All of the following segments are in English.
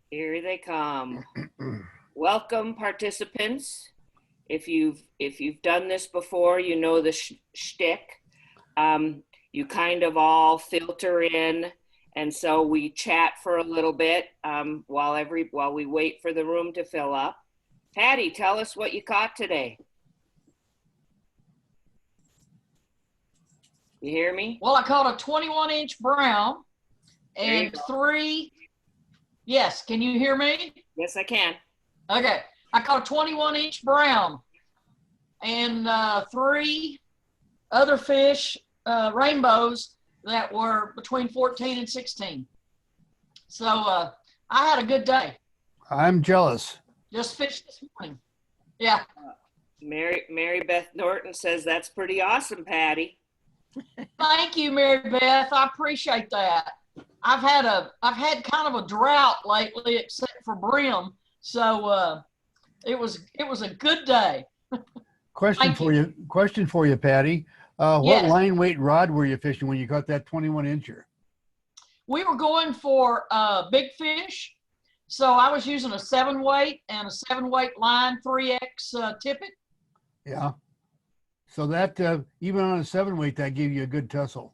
Here they come. Welcome, participants. If you've done this before, you know the shtick. You kind of all filter in, and so we chat for a little bit while we wait for the room to fill up. Patty, tell us what you caught today. You hear me? Well, I caught a 21-inch brown and three. Yes, can you hear me? Yes, I can. Okay, I caught a 21-inch brown and three other fish, rainbows that were between 14 and 16. So I had a good day. I'm jealous. Just fished this morning. Yeah. Mary Beth Norton says that's pretty awesome, Patty. Thank you, Mary Beth. I appreciate that. I've had kind of a drought lately, except for brim. So it was a good day. Question for you, Patty. What Yes. line weight rod were you fishing when you caught that 21-incher? We were going for big fish. So I was using a 7-weight and a 7-weight line 3X tippet. Yeah. So that even on a 7-weight, that gave you a good tussle.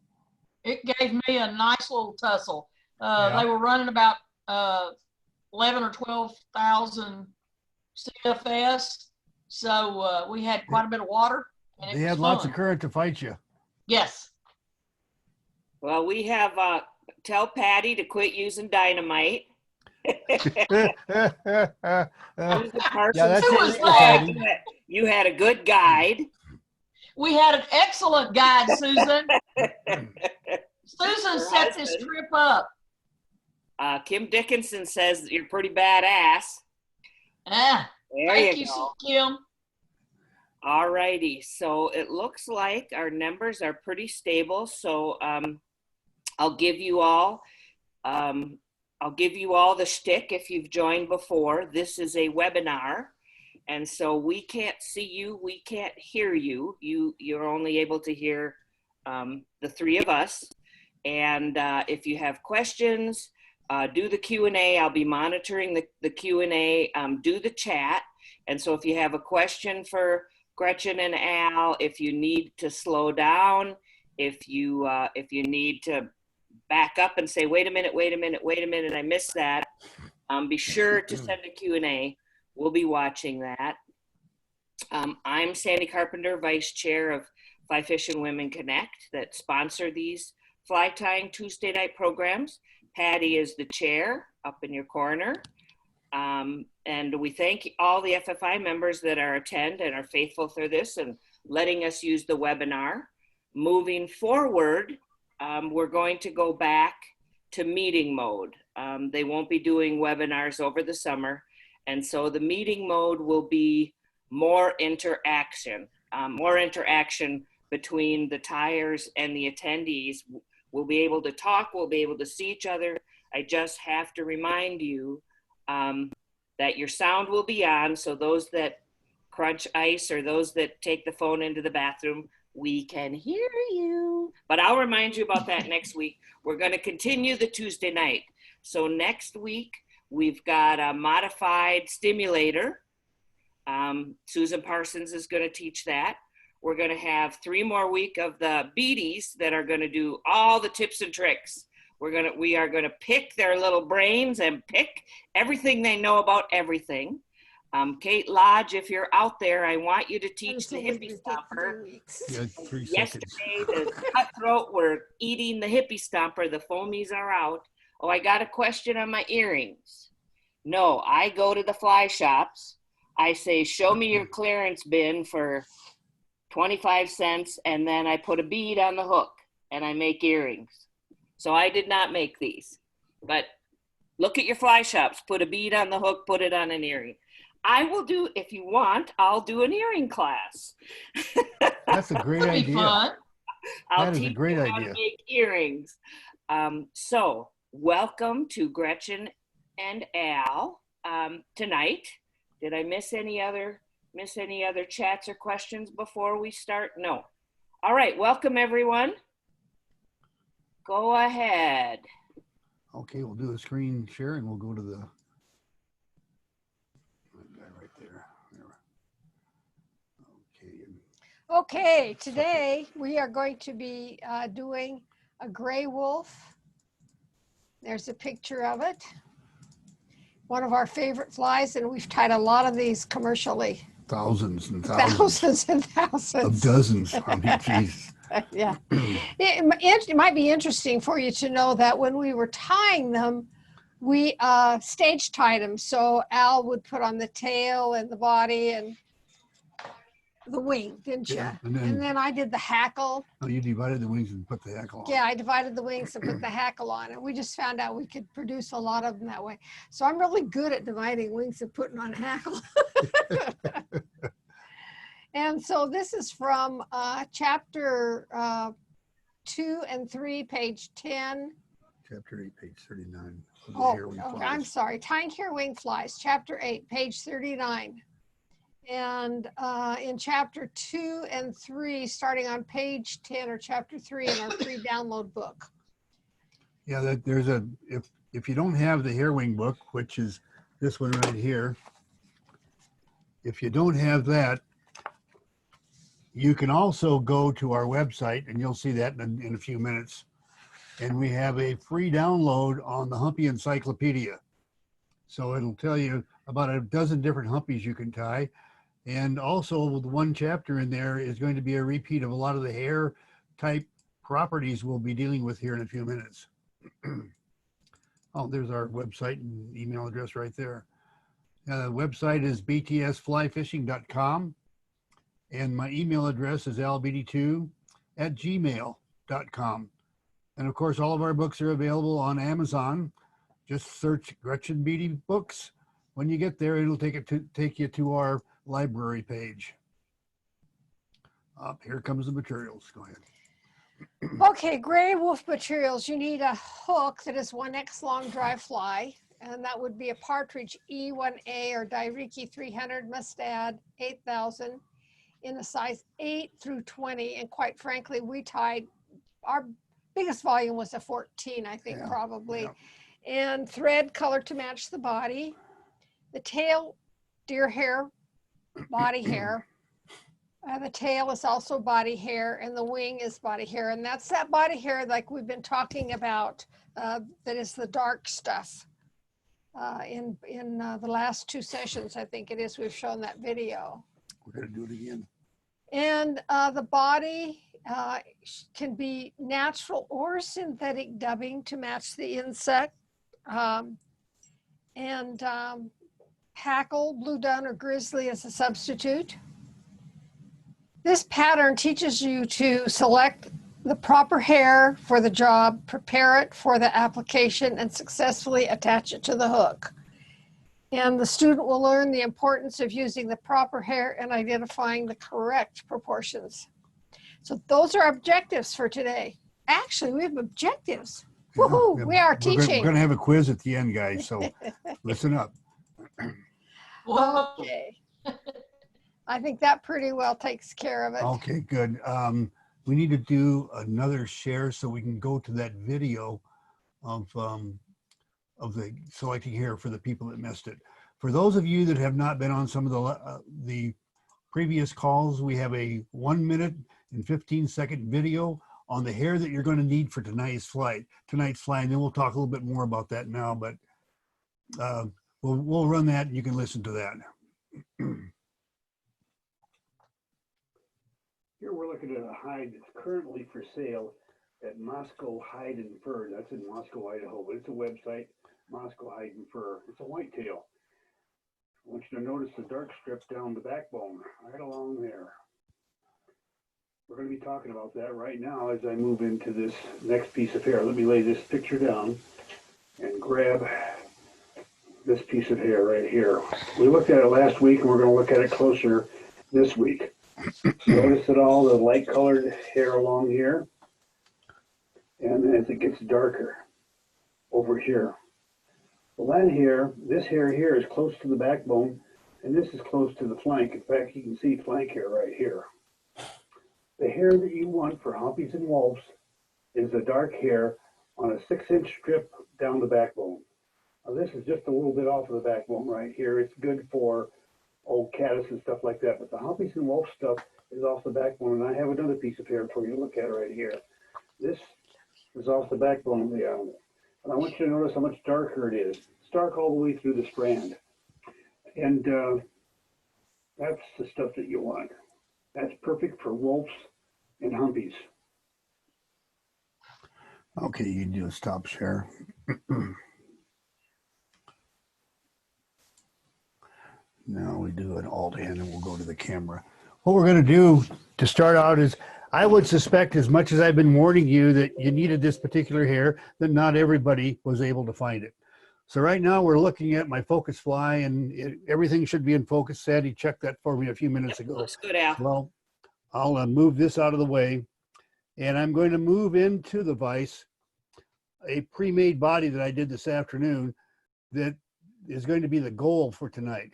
It gave me a nice little tussle. Yeah. They were running about 11 or 12,000 CFS. So we had quite a bit of water. And They had lots of current to fight you. Yes. Well, we have tell Patty to quit using dynamite. You had a good guide. We had an excellent guide, Susan. Susan set this trip up. Kim Dickinson says you're pretty badass. Thank you, Kim. All righty. So it looks like our numbers are pretty stable. So I'll give you all the shtick if you've joined before. This is a webinar. And so we can't see you, we can't hear you. You're only able to hear the three of us. And if you have questions, do the Q&A. I'll be monitoring the Q&A. Do the chat. And so if you have a question for Gretchen and Al, if you need to slow down, if you need to back up and say, wait a minute, I missed that, be sure to send a Q&A. We'll be watching that. I'm Sandy Carpenter, Vice Chair of Fly Fishing Women Connect that sponsor these fly tying Tuesday night programs. Patty is the chair up in your corner. And we thank all the FFI members that attend and are faithful through this and letting us use the webinar. Moving forward, we're going to go back to meeting mode. They won't be doing webinars over the summer. And so the meeting mode will be more interaction between the tyers and the attendees. We'll be able to talk, we'll be able to see each other. I just have to remind you that your sound will be on, so those that crunch ice or those that take the phone into the bathroom, we can hear you. But I'll remind you about that next week. We're going to continue the Tuesday night. So next week, we've got a modified stimulator. Susan Parsons is going to teach that. We're going to have 3 more weeks of the Beatties that are going to do all the tips and tricks. We are going to pick their little brains and pick everything they know about everything. Kate Lodge, if you're out there, I want you to teach the hippie stomper. Yesterday, the cutthroat were eating the hippie stomper. The foamies are out. Oh, I got a question on my earrings. No, I go to the fly shops. I say, show me your clearance bin for 25 cents, and then I put a bead on the hook, and I make earrings. So I did not make these, but look at your fly shops. Put a bead on the hook, put it on an earring. I will do, if you want, I'll do an earring class. That's a great idea. I'll teach you how to make earrings. So welcome to Gretchen and Al tonight. Did I miss any other chats or questions before we start? No. All right, welcome everyone. Go ahead. Okay, we'll do a screen share and we'll go to the there. Okay. Okay, today we are going to be doing a gray wolf. There's a picture of it. One of our favorite flies, and we've tied a lot of these commercially. Thousands and Thousands and thousands. of dozens. I mean, geez. Yeah. It might be interesting for you to know that when we were tying them, we stage tied them. So Al would put on the tail and the body and the wing, didn't you? Yeah, and then I did the hackle. Oh, you divided the wings and put the hackle on. Yeah, I divided the wings and put the hackle on it. We just found out we could produce a lot of them that way. So I'm really good at dividing wings and putting on hackle. And so this is from chapter 2 and 3, page 10. Chapter 8, page 39. Oh, okay, I'm sorry. Tying hair wing flies, chapter 8, page 39. And in chapter 2 and 3, starting on page 10 or chapter 3 in our free download book. Yeah, there's a, if you don't have the hair wing book, which is this one right here, if you don't have that, you can also go to our website, and you'll see that in a few minutes. And we have a free download on the Humpy Encyclopedia. So it'll tell you about a dozen different humpies you can tie. And also the one chapter in there is going to be a repeat of a lot of the hair type properties we'll be dealing with here in a few minutes. Oh, there's our website and email address right there. The website is btsflyfishing.com. And my email address is albd2@gmail.com. And of course, all of our books are available on Amazon. Just search Gretchen Beatty books. When you get there, it'll take you to our library page. Here comes the materials. Go ahead. Okay, gray wolf materials. You need a hook that is 1X long dry fly, and that would be a partridge E1A or Dairiki 300 Mustad 8000 in a size 8 through 20. And quite frankly, we tied, our biggest volume was a 14, I think, probably. Yeah. And thread color to match the body. The tail, deer hair, body hair. The tail is also body hair, and the wing is body hair. And that's that body hair like we've been talking about, that is the dark stuff. In the last 2 sessions, I think it is, we've shown that video. We're gonna do it again. And the body can be natural or synthetic dubbing to match the insect. Hackle, blue dun, or grizzly as a substitute. This pattern teaches you to select the proper hair for the job, prepare it for the application, and successfully attach it to the hook. And the student will learn the importance of using the proper hair and identifying the correct proportions. So those are objectives for today. Actually, we have objectives. Yeah, woohoo, we are teaching. We're going to have a quiz at the end, guys, so listen up. Okay. I think that pretty well takes care of it. Okay, good. We need to do another share so we can go to that video of the selecting hair for the people that missed it. For those of you that have not been on some of the previous calls, we have a 1 minute and 15-second video on the hair that you're going to need for tonight's flight, and then we'll talk a little bit more about that now, but we'll run that and you can listen to that. Here we're looking at a hide that's currently for sale at Moscow Hide and Fur. That's in Moscow, Idaho, but it's a website, Moscow Hide and Fur. It's a whitetail. I want you to notice the dark strip down the backbone, right along there. We're going to be talking about that right now as I move into this next piece of hair. Let me lay this picture down and grab this piece of hair right here. We looked at it last week and we're going to look at it closer this week. Notice that all the light colored hair along here, and as it gets darker over here. Well, that hair, this hair here is close to the backbone, and this is close to the flank. In fact, you can see flank hair right here. The hair that you want for humpies and wolves is the dark hair on a 6-inch strip down the backbone. Now, this is just a little bit off of the backbone right here. It's good for old caddis and stuff like that. But the Humpies and Wulff stuff is off the backbone. And I have another piece of hair for you to look at right here. This is off the backbone of the animal. And I want you to notice how much darker it is. It's dark all the way through the strand. And that's the stuff that you want. That's perfect for Wulffs and Humpies. Okay, you do a stop share. Now we do an alt in and we'll go to the camera. What we're going to do to start out is, I would suspect, as much as I've been warning you that you needed this particular hair, that not everybody was able to find it. So right now we're looking at my focus fly, and everything should be in focus. Sandy checked that for me a few minutes ago. Looks good, Al. Well, I'll move this out of the way, and I'm going to move into the vise a pre-made body that I did this afternoon that is going to be the goal for tonight.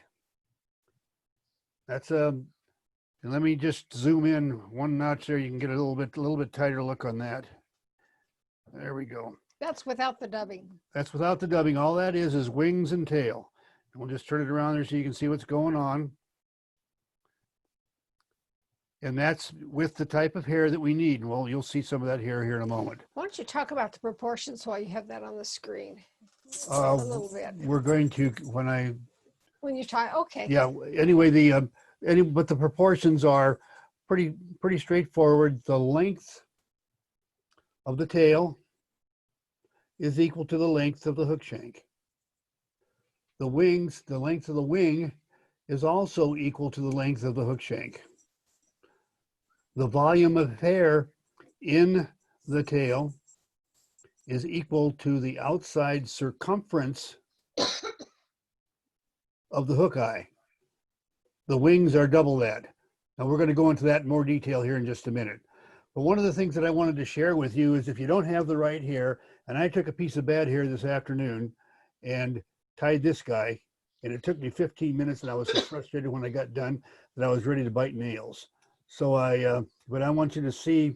That's and let me just zoom in one notch there. You can get a little bit tighter look on that. There we go. That's without the dubbing. That's without the dubbing. All that is wings and tail. And we'll just turn it around there so you can see what's going on. And that's with the type of hair that we need. Well, you'll see some of that hair here in a moment. Why don't you talk about the proportions while you have that on the screen? A little bit. We're going to, When you try, okay. yeah, anyway, but the proportions are pretty straightforward. The length of the tail is equal to the length of the hook shank. The wings, the length of the wing is also equal to the length of the hook shank. The volume of hair in the tail is equal to the outside circumference of the hook eye. The wings are double that. Now we're going to go into that in more detail here in just a minute. But one of the things that I wanted to share with you is, if you don't have the right hair, and I took a piece of bad hair this afternoon and tied this guy, and it took me 15 minutes, and I was so frustrated when I got done that I was ready to bite nails. So but I want you to see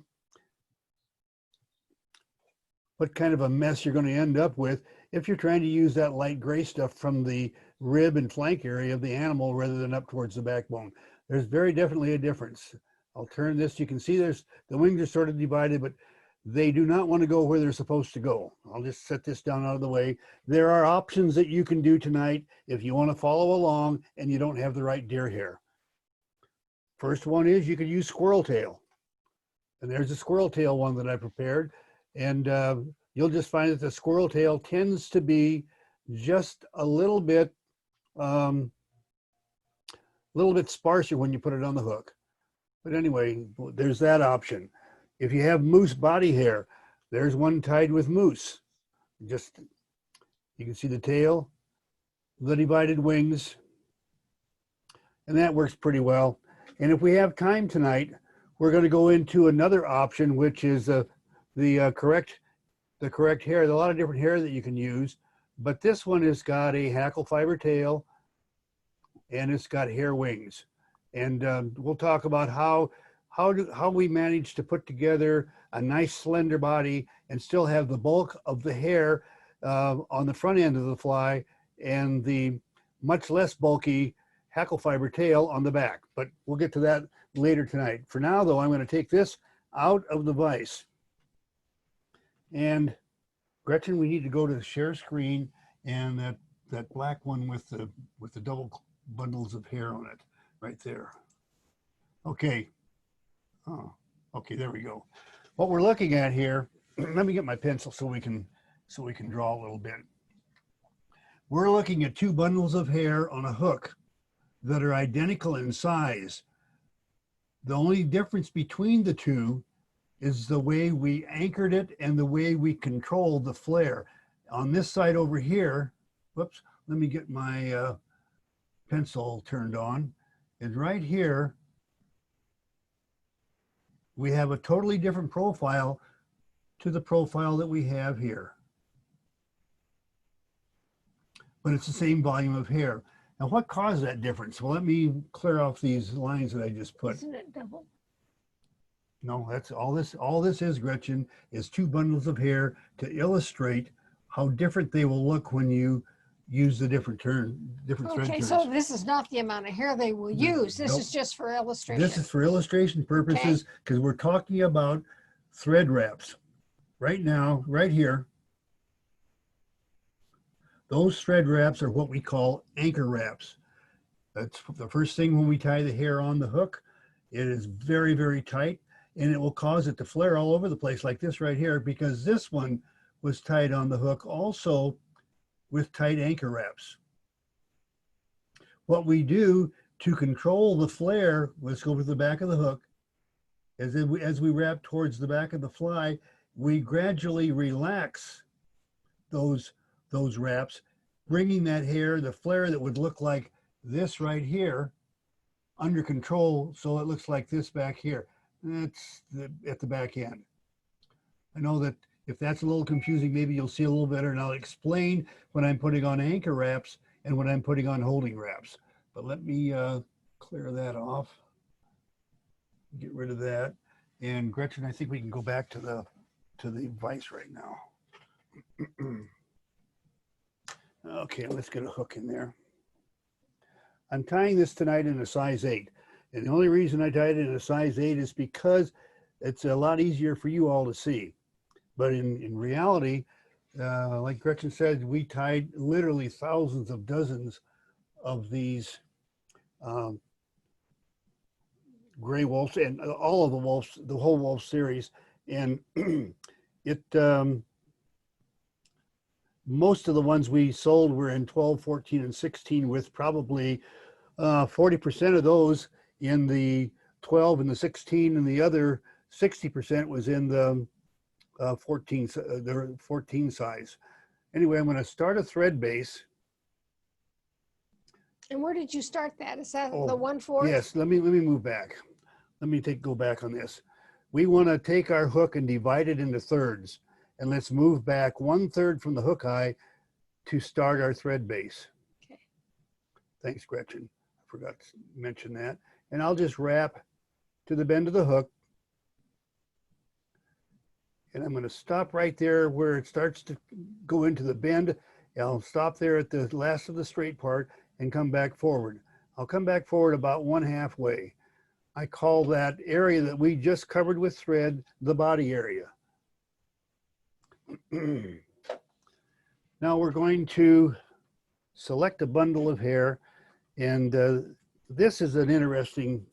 what kind of a mess you're going to end up with if you're trying to use that light gray stuff from the rib and flank area of the animal rather than up towards the backbone. There's very definitely a difference. I'll turn this. You can see the wings are sort of divided, but they do not want to go where they're supposed to go. I'll just set this down out of the way. There are options that you can do tonight if you want to follow along and you don't have the right deer hair. First one is you could use squirrel tail. And there's a squirrel tail one that I prepared. And you'll just find that the squirrel tail tends to be just a little bit sparser when you put it on the hook. But anyway, there's that option. If you have moose body hair, there's one tied with moose. Just, you can see the tail, the divided wings, and that works pretty well. And if we have time tonight, we're going to go into another option, which is the correct hair. There's a lot of different hair that you can use, but this one has got a hackle fiber tail and it's got hair wings. And we'll talk about how we manage to put together a nice slender body and still have the bulk of the hair on the front end of the fly and the much less bulky hackle fiber tail on the back. But we'll get to that later tonight. For now, though, I'm going to take this out of the vise. And Gretchen, we need to go to the share screen and that black one with the double bundles of hair on it right there. Okay. Oh, okay, there we go. What we're looking at here, let me get my pencil so we can draw a little bit. We're looking at two bundles of hair on a hook that are identical in size. The only difference between the two is the way we anchored it and the way we controlled the flare. On this side over here, whoops, let me get my pencil turned on. And right here, we have a totally different profile to the profile that we have here. But it's the same volume of hair. Now, what caused that difference? Well, let me clear off these lines that I just put. Isn't it double? No, that's all this is, Gretchen, is two bundles of hair to illustrate how different they will look when you use the different thread Okay, turns. so this is not the amount of hair they will use. This Nope. is just for illustration. This is for illustration purposes because we're talking about thread wraps. Right now, right here, those thread wraps are what we call anchor wraps. That's the first thing when we tie the hair on the hook. It is very, very tight, and it will cause it to flare all over the place like this right here because this one was tied on the hook also with tight anchor wraps. What we do to control the flare, let's go to the back of the hook. As we wrap towards the back of the fly, we gradually relax those wraps, bringing that hair, the flare that would look like this right here, under control, so it looks like this back here. That's at the back end. I know that if that's a little confusing, maybe you'll see a little better, and I'll explain when I'm putting on anchor wraps and when I'm putting on holding wraps. But let me clear that off, get rid of that. And Gretchen, I think we can go back to the vise right now. Okay, let's get a hook in there. I'm tying this tonight in a size 8. And the only reason I tied it in a size 8 is because it's a lot easier for you all to see. But in reality, like Gretchen said, we tied literally thousands of dozens of these gray Wulffs and all of the Wulffs, the whole Wulff series. And most of the ones we sold were in 12, 14, and 16 with probably 40% of those in the 12 and the 16, and the other 60% was in the 14 size. Anyway, I'm going to start a thread base. And where did you start that? Is that the 1/4? Yes, let me move back. Let me go back on this. We want to take our hook and divide it into thirds, and let's move back 1/3 from the hook eye to start our thread base. Okay. Thanks, Gretchen. I forgot to mention that. And I'll just wrap to the bend of the hook. And I'm going to stop right there where it starts to go into the bend. I'll stop there at the last of the straight part and come back forward. I'll come back forward about 1/2 way. I call that area that we just covered with thread the body area. Now we're going to select a bundle of hair, and this is an interesting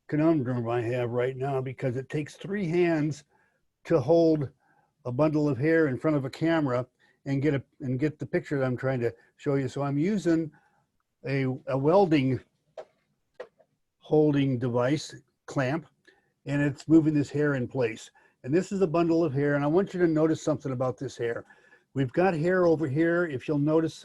conundrum I have right now because it takes 3 hands to hold a bundle of hair in front of a camera and get the picture that I'm trying to show you. So I'm using a welding holding device clamp, and it's moving this hair in place. And this is a bundle of hair, and I want you to notice something about this hair. We've got hair over here. If you'll notice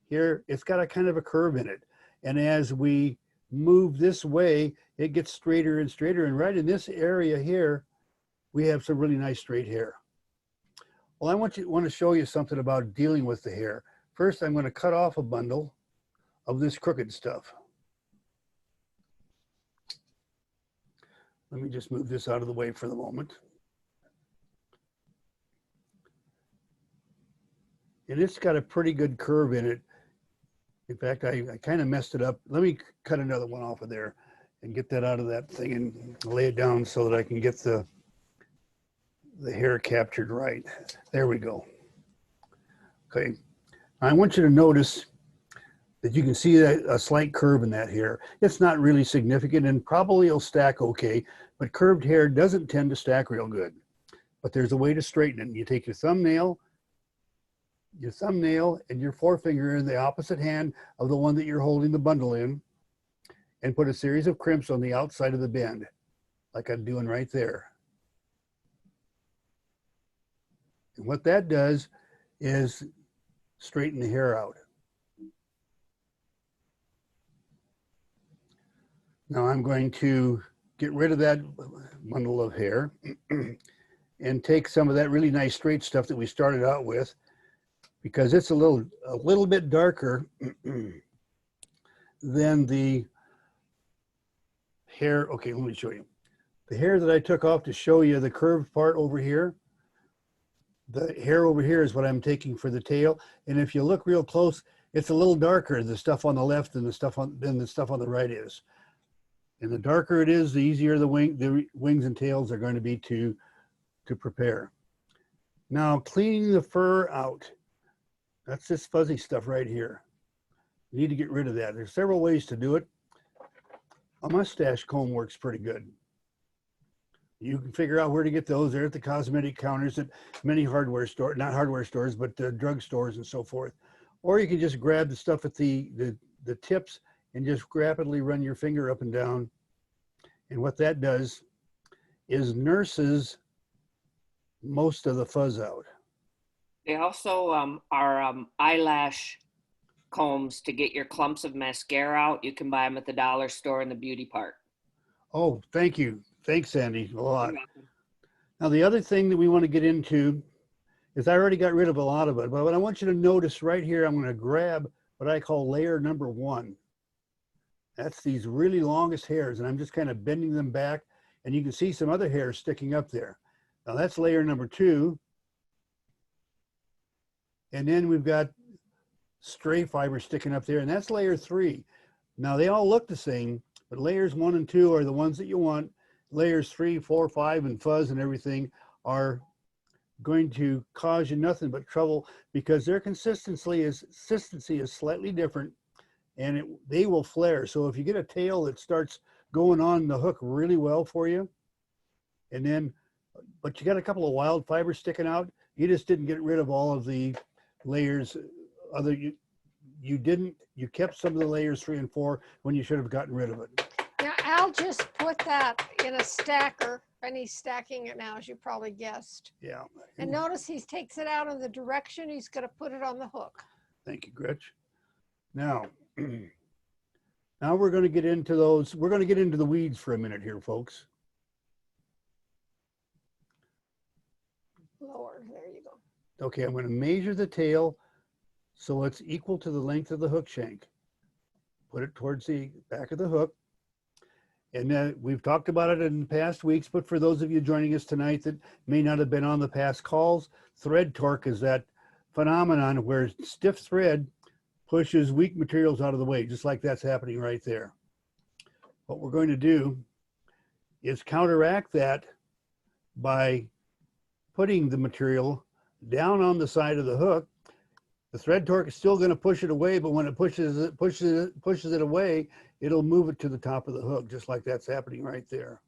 here, it's got a kind of a curve in it. And as we move this way, it gets straighter and straighter. And right in this area here, we have some really nice straight hair. Well, I want to show you something about dealing with the hair. First, I'm going to cut off a bundle of this crooked stuff. Let me just move this out of the way for the moment. And it's got a pretty good curve in it. In fact, I kind of messed it up. Let me cut another one off of there and get that out of that thing and lay it down so that I can get the hair captured right. There we go. Okay. I want you to notice that you can see a slight curve in that hair. It's not really significant and probably it'll stack okay, but curved hair doesn't tend to stack real good. But there's a way to straighten it. You take your thumbnail and your forefinger in the opposite hand of the one that you're holding the bundle in, and put a series of crimps on the outside of the bend, like I'm doing right there. And what that does is straighten the hair out. Now I'm going to get rid of that bundle of hair and take some of that really nice straight stuff that we started out with, because it's a little bit darker than the hair. Okay, let me show you. The hair that I took off to show you the curved part over here, The hair over here is what I'm taking for the tail. And if you look real close, it's a little darker, the stuff on the left than the stuff on the right is. And the darker it is, the easier the wings and tails are going to be to prepare. Now, cleaning the fur out. That's this fuzzy stuff right here. You need to get rid of that. There's several ways to do it. A mustache comb works pretty good. You can figure out where to get those. They're at the cosmetic counters at many hardware stores, not hardware stores, but drug stores and so forth. Or you can just grab the stuff at the tips and just rapidly run your finger up and down. And what that does is nurses most of the fuzz out. They also are eyelash combs to get your clumps of mascara out. You can buy them at the dollar store in the beauty part. Oh, thank you. Thanks, Sandy, a lot. Now, the other thing that we want to get into is I already got rid of a lot of it, but what I want you to notice right here, I'm going to grab what I call layer number 1. That's these really longest hairs, and I'm just kind of bending them back, and you can see some other hairs sticking up there. Now, that's layer number 2. And then we've got stray fiber sticking up there, and that's layer 3. Now, they all look the same, but layers 1 and 2 are the ones that you want. Layers 3, 4, 5, and fuzz and everything are going to cause you nothing but trouble because their consistency is slightly different, and they will flare. So if you get a tail that starts going on the hook really well for you, and then, but you got a couple of wild fibers sticking out, you just didn't get rid of all of the layers. You kept some of the layers 3 and 4 when you should have gotten rid of it. Now, Al just put that in a stacker, and he's stacking it now, as you probably guessed. Yeah. And notice he takes it out in the direction he's going to put it on the hook. Thank you, Gretch. Now, now we're going to get into those. We're going to get into the weeds for a minute here, folks. Lower, there you go. Okay, I'm going to measure the tail so it's equal to the length of the hook shank. Put it towards the back of the hook. And we've talked about it in past weeks, but for those of you joining us tonight that may not have been on the past calls, thread torque is that phenomenon where stiff thread pushes weak materials out of the way, just like that's happening right there. What we're going to do is counteract that by putting the material down on the side of the hook. The thread torque is still going to push it away, but when it pushes it away, it'll move it to the top of the hook, just like that's happening right there.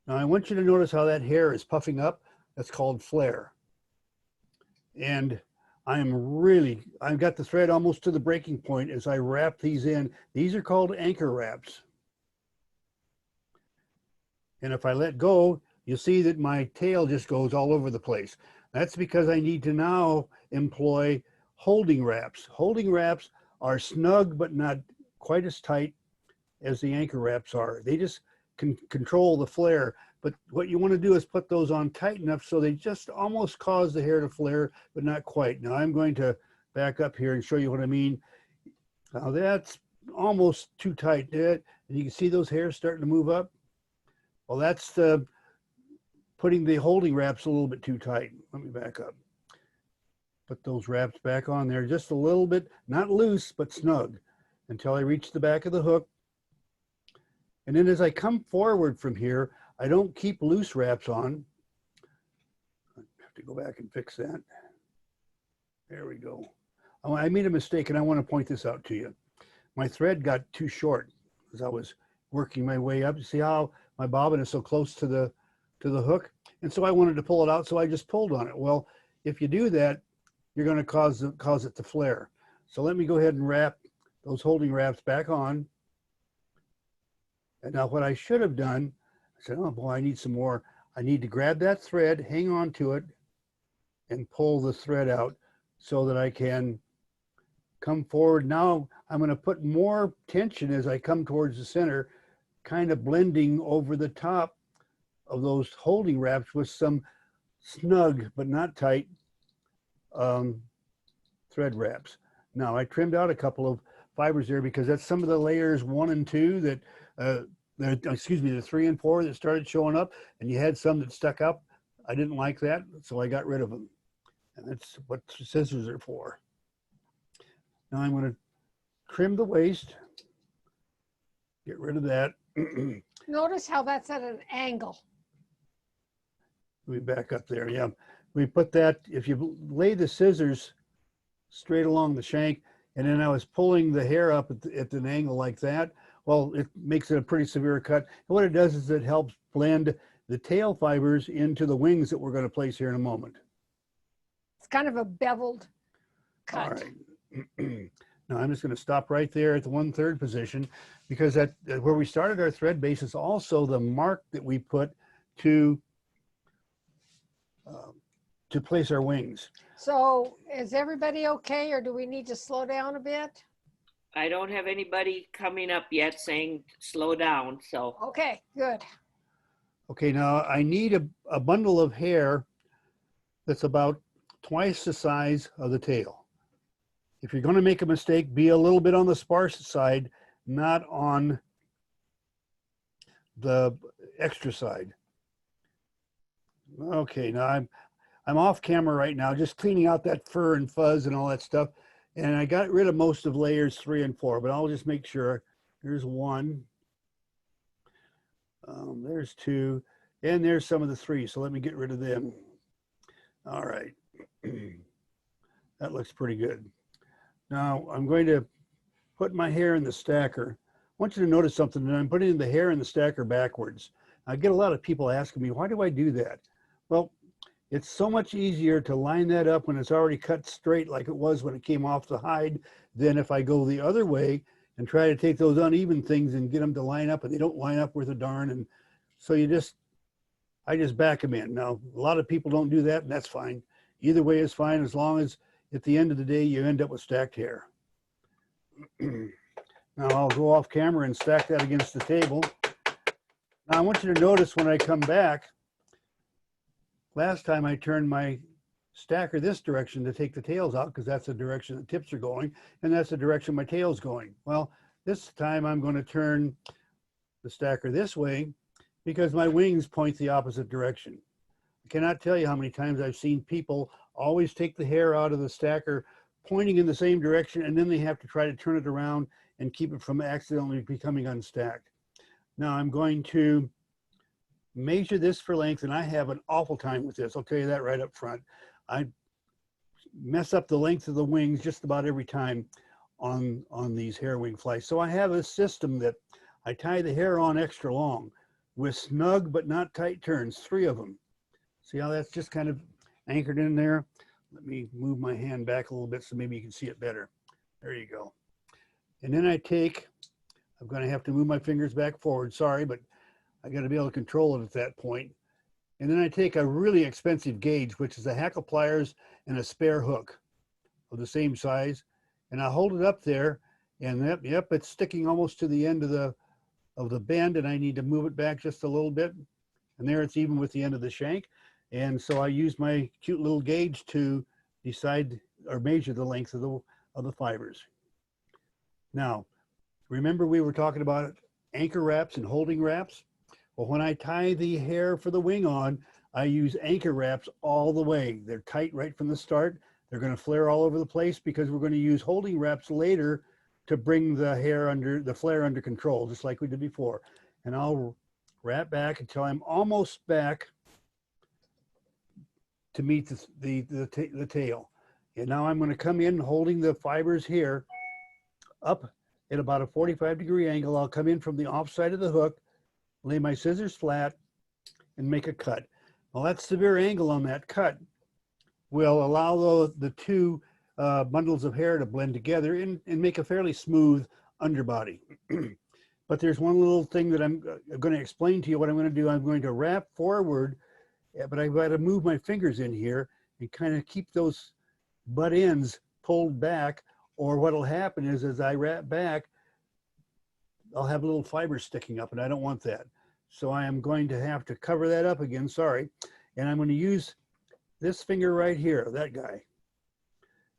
Now I want you to notice how that hair is puffing up. That's called flare. And I've got the thread almost to the breaking point as I wrap these in. These are called anchor wraps. And if I let go, you'll see that my tail just goes all over the place. That's because I need to now employ holding wraps. Holding wraps are snug, but not quite as tight as the anchor wraps are. They just can control the flare. But what you want to do is put those on tight enough so they just almost cause the hair to flare, but not quite. Now I'm going to back up here and show you what I mean. Now that's almost too tight. And you can see those hairs starting to move up. Well, that's putting the holding wraps a little bit too tight. Let me back up. Put those wraps back on there just a little bit, not loose, but snug until I reach the back of the hook. And then as I come forward from here, I don't keep loose wraps on. I have to go back and fix that. There we go. Oh, I made a mistake and I want to point this out to you. My thread got too short as I was working my way up. You see how my bobbin is so close to the hook? And so I wanted to pull it out, so I just pulled on it. Well, if you do that, you're going to cause it to flare. So let me go ahead and wrap those holding wraps back on. And now what I should have done, I said, oh boy, I need some more. I need to grab that thread, hang on to it, and pull the thread out so that I can come forward. Now I'm going to put more tension as I come towards the center, kind of blending over the top of those holding wraps with some snug but not tight thread wraps. Now I trimmed out a couple of fibers there because that's some of the layers 1 and 2 that excuse me, the 3 and 4 that started showing up, and you had some that stuck up. I didn't like that, so I got rid of them. And that's what scissors are for. Now I'm going to trim the waist, get rid of that. Notice how that's at an angle. We back up there, yeah. We put that, if you lay the scissors straight along the shank, and then I was pulling the hair up at an angle like that, well, it makes it a pretty severe cut. And what it does is it helps blend the tail fibers into the wings that we're going to place here in a moment. It's kind of a beveled cut. All right. Now I'm just going to stop right there at the 1/3 position, because that where we started our thread base is also the mark that we put to place our wings. So is everybody okay, or do we need to slow down a bit? I don't have anybody coming up yet saying slow down, so. Okay, good. Okay, now I need a bundle of hair that's about twice the size of the tail. If you're going to make a mistake, be a little bit on the sparse side, not on the extra side. Okay, now I'm off camera right now, just cleaning out that fur and fuzz and all that stuff. And I got rid of most of layers 3 and 4, but I'll just make sure. There's 1. There's 2, and there's some of the 3. So let me get rid of them. All right. That looks pretty good. Now I'm going to put my hair in the stacker. I want you to notice something, that I'm putting the hair in the stacker backwards. I get a lot of people asking me, why do I do that? Well, it's so much easier to line that up when it's already cut straight like it was when it came off the hide than if I go the other way and try to take those uneven things and get them to line up, and they don't line up worth a darn. And so I just back them in. Now, a lot of people don't do that, and that's fine. Either way is fine, as long as at the end of the day, you end up with stacked hair. Now I'll go off camera and stack that against the table. Now I want you to notice when I come back, last time I turned my stacker this direction to take the tails out, because that's the direction the tips are going, and that's the direction my tail's going. Well, this time I'm going to turn the stacker this way because my wings point the opposite direction. I cannot tell you how many times I've seen people always take the hair out of the stacker pointing in the same direction, and then they have to try to turn it around and keep it from accidentally becoming unstacked. Now I'm going to measure this for length, and I have an awful time with this. I'll tell you that right up front. I mess up the length of the wings just about every time on these hair wing flies. So I have a system that I tie the hair on extra long with snug but not tight turns, 3 of them. See how that's just kind of anchored in there? Let me move my hand back a little bit so maybe you can see it better. There you go. And then I'm going to have to move my fingers back forward. Sorry, but I got to be able to control it at that point. And then I take a really expensive gauge, which is a hackle pliers and a spare hook of the same size. And I hold it up there, and yep, it's sticking almost to the end of the bend, and I need to move it back just a little bit. And there it's even with the end of the shank. And so I use my cute little gauge to decide or measure the length of the fibers. Now, remember we were talking about anchor wraps and holding wraps? Well, when I tie the hair for the wing on, I use anchor wraps all the way. They're tight right from the start. They're going to flare all over the place because we're going to use holding wraps later to bring the flare under control, just like we did before. And I'll wrap back until I'm almost back to meet the tail. And now I'm going to come in holding the fibers here up at about a 45-degree angle. I'll come in from the off side of the hook, lay my scissors flat, and make a cut. Well, that severe angle on that cut will allow the 2 bundles of hair to blend together and make a fairly smooth underbody. But there's one little thing that I'm going to explain to you what I'm going to do. I'm going to wrap forward, but I've got to move my fingers in here and kind of keep those butt ends pulled back, or what'll happen is as I wrap back, I'll have little fibers sticking up, and I don't want that. So I am going to have to cover that up again, sorry. And I'm going to use this finger right here, that guy.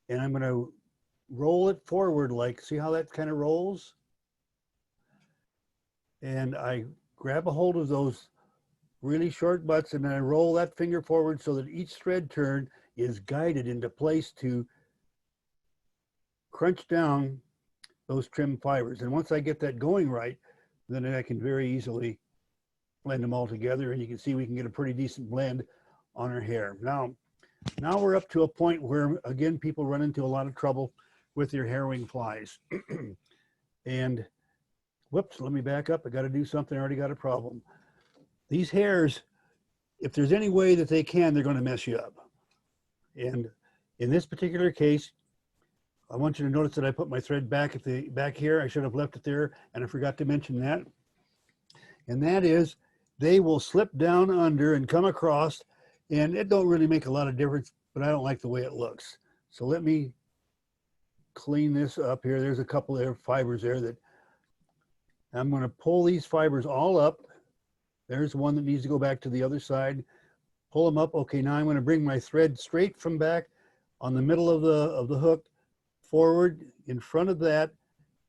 And I'm going to roll it forward, like, see how that kind of rolls? and I grab a hold of those really short butts, and then I roll that finger forward so that each thread turn is guided into place to crunch down those trim fibers. And once I get that going right, then I can very easily blend them all together, and you can see we can get a pretty decent blend on our hair. Now we're up to a point where, again, people run into a lot of trouble with their hair wing flies. And whoops, let me back up. I got to do something. I already got a problem. These hairs, if there's any way that they can, they're going to mess you up. And in this particular case, I want you to notice that I put my thread back at the back here. I should have left it there, and I forgot to mention that. And that is, they will slip down under and come across, and it don't really make a lot of difference, but I don't like the way it looks. So let me clean this up here. There's a couple of fibers there that I'm going to pull these fibers all up. There's one that needs to go back to the other side. Pull them up. Okay, now I'm going to bring my thread straight from back on the middle of the hook forward in front of that,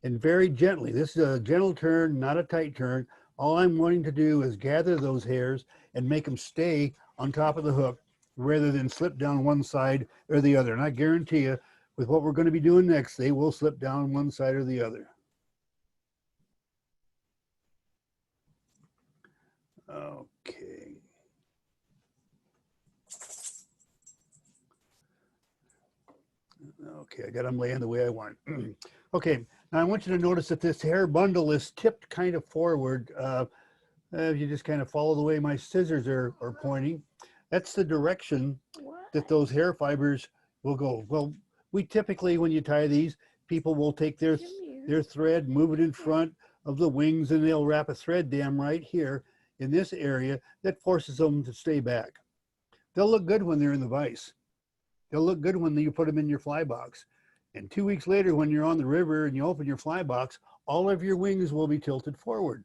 and very gently. This is a gentle turn, not a tight turn. All I'm wanting to do is gather those hairs and make them stay on top of the hook rather than slip down one side or the other. And I guarantee you, with what we're going to be doing next, they will slip down one side or the other. Okay. Okay, I got them laying the way I want. Okay, now I want you to notice that this hair bundle is tipped kind of forward. You just kind of follow the way my scissors are pointing. That's the direction that those hair fibers will go. Well, we typically, when you tie these, people will take their thread, move it in front of the wings, and they'll wrap a thread dam right here in this area that forces them to stay back. They'll look good when they're in the vise. They'll look good when you put them in your fly box. And 2 weeks later, when you're on the river and you open your fly box, all of your wings will be tilted forward.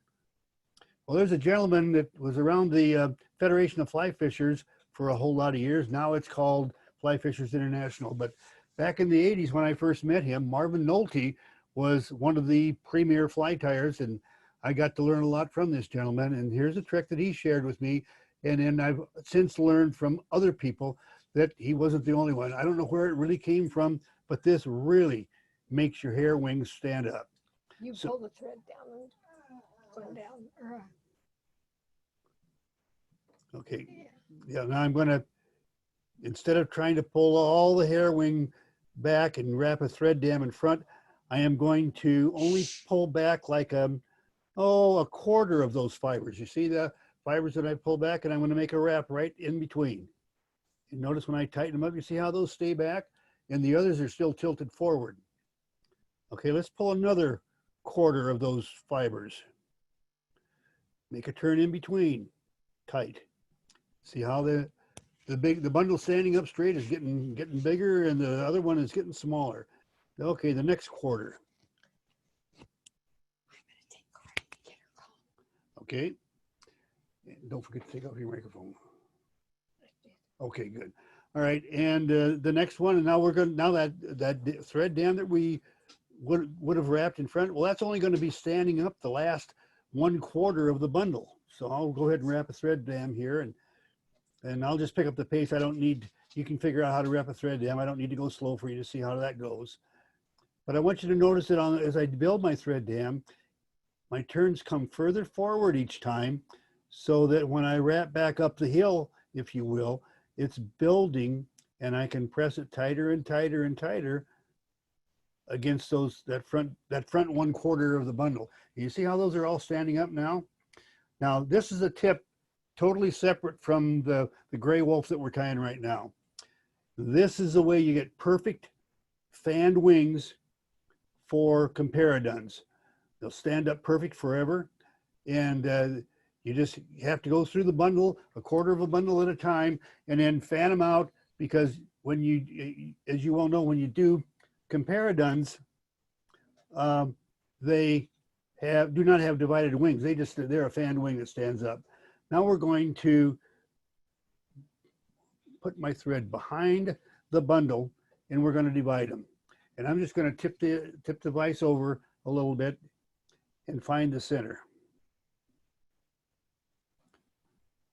Well, there's a gentleman that was around the Federation of Fly Fishers for a whole lot of years. Now it's called Fly Fishers International. But back in the 80s, when I first met him, Marvin Nolte was one of the premier fly tiers, and I got to learn a lot from this gentleman. And here's a trick that he shared with me. And then I've since learned from other people that he wasn't the only one. I don't know where it really came from, but this really makes your hair wings stand up. You pull the thread down and going down. Okay, yeah, now I'm gonna, instead of trying to pull all the hair wing back and wrap a thread dam in front, I am going to only pull back like a quarter of those fibers. You see the fibers that I pull back, and I'm gonna make a wrap right in between. And notice when I tighten them up, you see how those stay back? And the others are still tilted forward. Okay, let's pull another quarter of those fibers. Make a turn in between, tight. See how the bundle standing up straight is getting bigger, and the other one is getting smaller. Okay, the next quarter. Okay, and don't forget to take off your microphone. Okay, good. All right, and the next one, and now that thread dam that we would have wrapped in front, well, that's only going to be standing up the last 1/4 of the bundle. So I'll go ahead and wrap a thread dam here, and I'll just pick up the pace. I don't need, you can figure out how to wrap a thread dam. I don't need to go slow for you to see how that goes. But I want you to notice that as I build my thread dam, my turns come further forward each time, so that when I wrap back up the hill, if you will, it's building, and I can press it tighter and tighter and tighter against that front 1/4 of the bundle. You see how those are all standing up now? Now this is a tip totally separate from the gray Wulff that we're tying right now. This is the way you get perfect fanned wings for comparadons. They'll stand up perfect forever, and you just have to go through the bundle, 1/4 of a bundle at a time, and then fan them out, because when you, as you well know, when you do comparadons, they do not have divided wings. They're a fanned wing that stands up. Now we're going to put my thread behind the bundle, and we're going to divide them. And I'm just going to tip the vise over a little bit and find the center.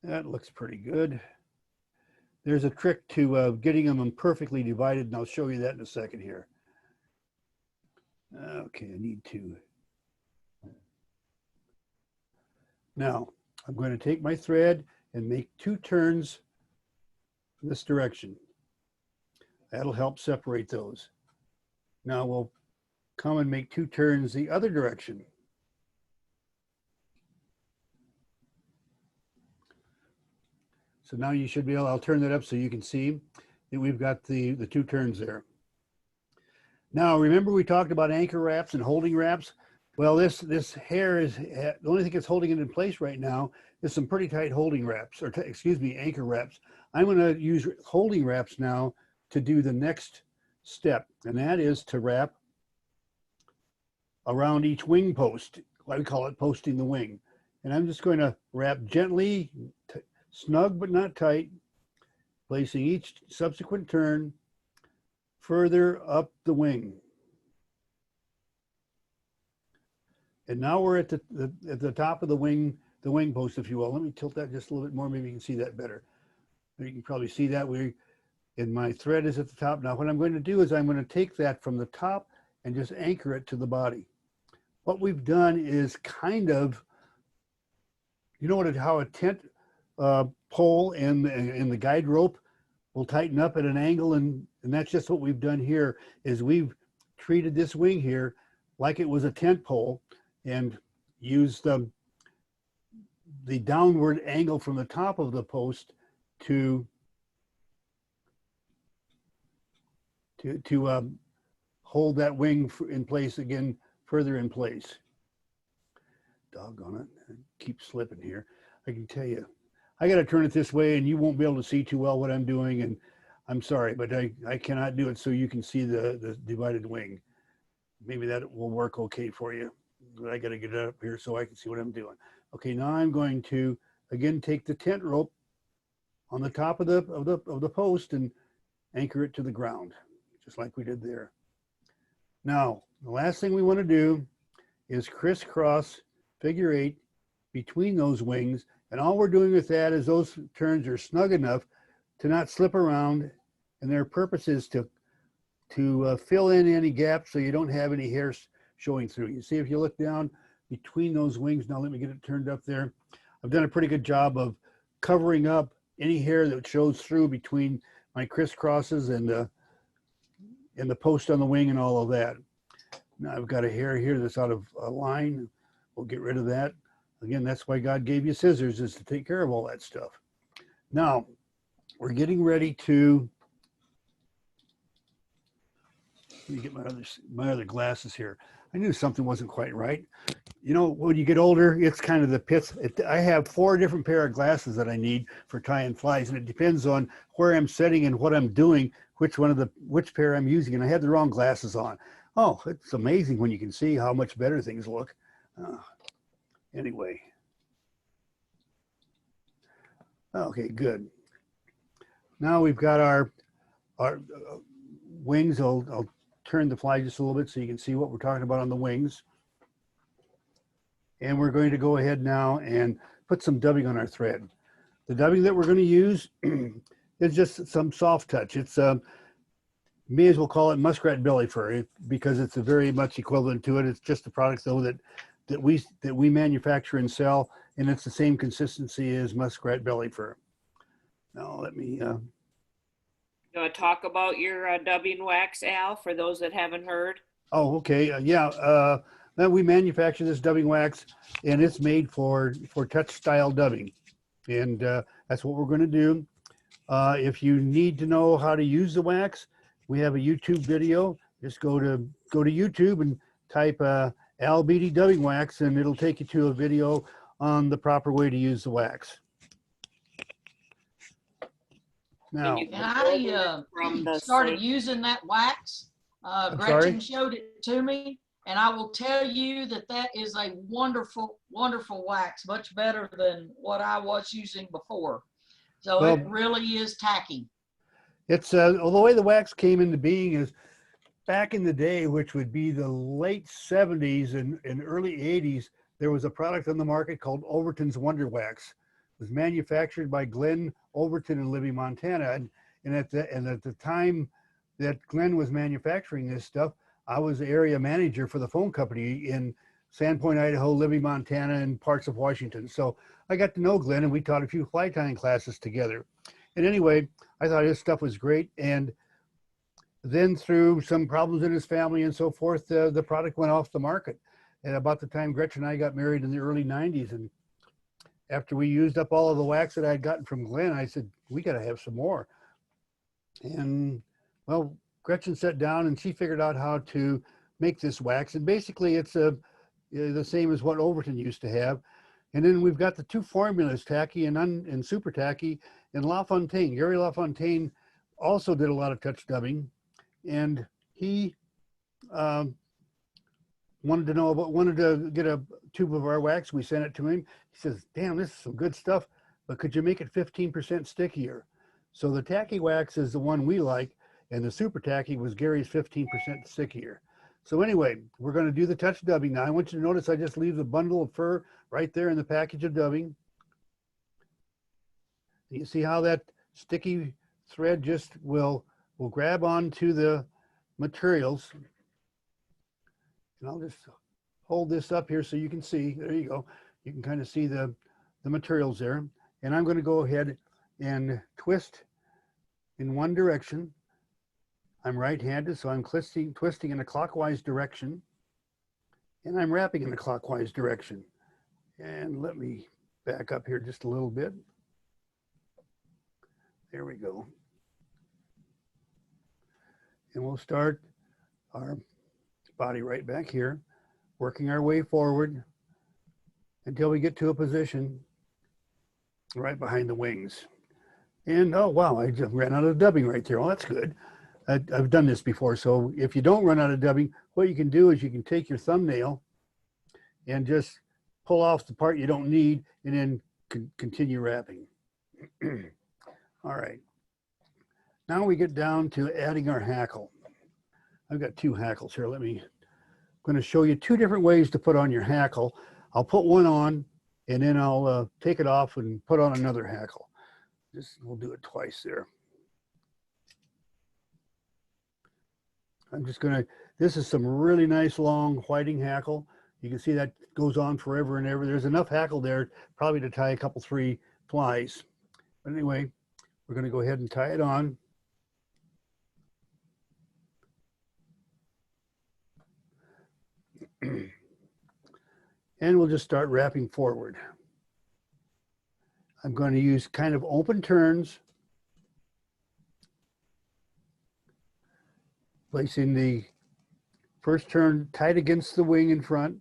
That looks pretty good. There's a trick to getting them perfectly divided, and I'll show you that in a second here. Okay, I need to. Now, I'm going to take my thread and make 2 turns in this direction. That'll help separate those. Now we'll come and make 2 turns the other direction. So now you should be able, I'll turn that up so you can see that we've got the 2 turns there. Now, remember we talked about anchor wraps and holding wraps? Well, this hair is, the only thing that's holding it in place right now is some pretty tight holding wraps, or excuse me, anchor wraps. I'm gonna use holding wraps now to do the next step, and that is to wrap around each wing post. I call it posting the wing. And I'm just going to wrap gently, snug but not tight, placing each subsequent turn further up the wing. And now we're at the top of the wing post, if you will. Let me tilt that just a little bit more. Maybe you can see that better. You can probably see that and my thread is at the top. Now what I'm going to do is I'm going to take that from the top and just anchor it to the body. What we've done is kind of, you know how a tent pole and the guide rope will tighten up at an angle, and that's just what we've done here, is we've treated this wing here like it was a tent pole and used the downward angle from the top of the post to hold that wing in place again, further in place. Doggone it, I keep slipping here. I can tell you, I got to turn it this way and you won't be able to see too well what I'm doing, and I'm sorry, but I cannot do it so you can see the divided wing. Maybe that will work okay for you, but I got to get it up here so I can see what I'm doing. Okay, now I'm going to again take the tent rope on the top of the post and anchor it to the ground, just like we did there. Now, the last thing we want to do is crisscross figure 8 between those wings, and all we're doing with that is those turns are snug enough to not slip around, and their purpose is to fill in any gaps so you don't have any hair showing through. You see, if you look down between those wings, now let me get it turned up there. I've done a pretty good job of covering up any hair that shows through between my crisscrosses and the post on the wing and all of that. Now I've got a hair here that's out of line. We'll get rid of that. Again, that's why God gave you scissors, is to take care of all that stuff. Now, we're getting ready to, let me get my other glasses here. I knew something wasn't quite right. You know, when you get older, it's kind of the pits. I have 4 different pair of glasses that I need for tying flies, and it depends on where I'm setting and what I'm doing, which pair I'm using, and I had the wrong glasses on. Oh, it's amazing when you can see how much better things look. Anyway. Okay, good. Now we've got our wings. I'll turn the fly just a little bit so you can see what we're talking about on the wings. And we're going to go ahead now and put some dubbing on our thread. The dubbing that we're going to use is just some soft touch. It's may as well call it muskrat belly fur because it's a very much equivalent to it. It's just a product though that we manufacture and sell, and it's the same consistency as muskrat belly fur. Now let me. You want to talk about your dubbing wax, Al, for those that haven't heard? Oh, okay. Yeah. Then we manufacture this dubbing wax, and it's made for touch style dubbing, and that's what we're going to do. If you need to know how to use the wax, we have a YouTube video. Just go to YouTube and type Al Beatty dubbing wax, and it'll take you to a video on the proper way to use the wax. Now, I started using that wax. Gretchen showed it to me, and I will tell you that is a wonderful, wonderful wax, much better than what I was using before. So it really is tacky. It's the way the wax came into being is back in the day, which would be the late 70s and early 80s, there was a product on the market called Overton's Wonder Wax. was manufactured by Glenn Overton in Libby, Montana. And at the time that Glenn was manufacturing this stuff, I was the area manager for the phone company in Sandpoint, Idaho, Libby, Montana, and parts of Washington. So I got to know Glenn, and we taught a few fly tying classes together. And anyway, I thought his stuff was great. And then through some problems in his family and so forth, the product went off the market. And about the time Gretchen and I got married in the early 90s, and after we used up all of the wax that I had gotten from Glenn, I said, we got to have some more. And well, Gretchen sat down and she figured out how to make this wax. And basically it's the same as what Overton used to have. And then we've got the two formulas, tacky and super tacky, and LaFontaine. Gary LaFontaine also did a lot of touch dubbing, and he wanted to get a tube of our wax. We sent it to him. He says, damn, this is some good stuff, but could you make it 15% stickier? So the tacky wax is the one we like, and the super tacky was Gary's 15% stickier. So anyway, we're going to do the touch dubbing now. I want you to notice I just leave the bundle of fur right there in the package of dubbing. You see how that sticky thread just will grab onto the materials. And I'll just hold this up here so you can see. There you go. You can kind of see the materials there. And I'm going to go ahead and twist in one direction. I'm right-handed, so I'm twisting in a clockwise direction. And I'm wrapping in a clockwise direction. And let me back up here just a little bit. There we go. And we'll start our body right back here, working our way forward until we get to a position right behind the wings. And oh wow, I just ran out of dubbing right there. Well, that's good. I've done this before. So if you don't run out of dubbing, what you can do is you can take your thumbnail and just pull off the part you don't need and then continue wrapping. All right. Now we get down to adding our hackle. I've got two hackles here. I'm going to show you two different ways to put on your hackle. I'll put one on and then I'll take it off and put on another hackle. We'll do it twice there. I'm just going to, this is some really nice long whiting hackle. You can see that goes on forever and ever. There's enough hackle there probably to tie a couple, 3 flies. But anyway, we're going to go ahead and tie it on. And we'll just start wrapping forward. I'm going to use kind of open turns, placing the first turn tight against the wing in front,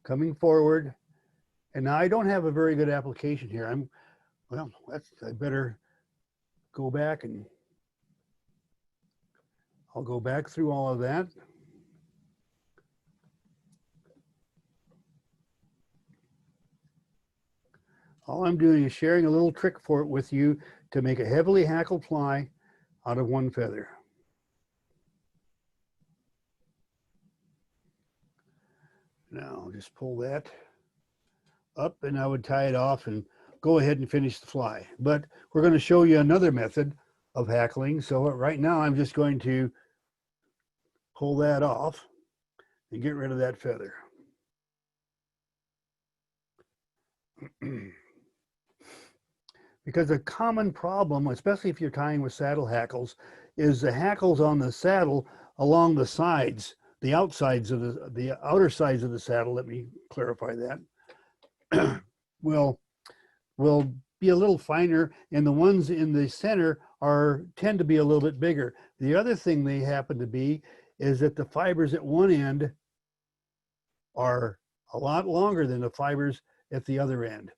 coming forward. And now I don't have a very good application here. I better go back and I'll go back through all of that. All I'm doing is sharing a little trick for it with you to make a heavily hackled fly out of one feather. Now I'll just pull that up and I would tie it off and go ahead and finish the fly. But we're going to show you another method of hackling. So right now I'm just going to pull that off and get rid of that feather. Because a common problem, especially if you're tying with saddle hackles, is the hackles on the saddle along the sides, the outsides of the outer sides of the saddle, let me clarify that, will be a little finer, and the ones in the center tend to be a little bit bigger. The other thing they happen to be is that the fibers at one end are a lot longer than the fibers at the other end.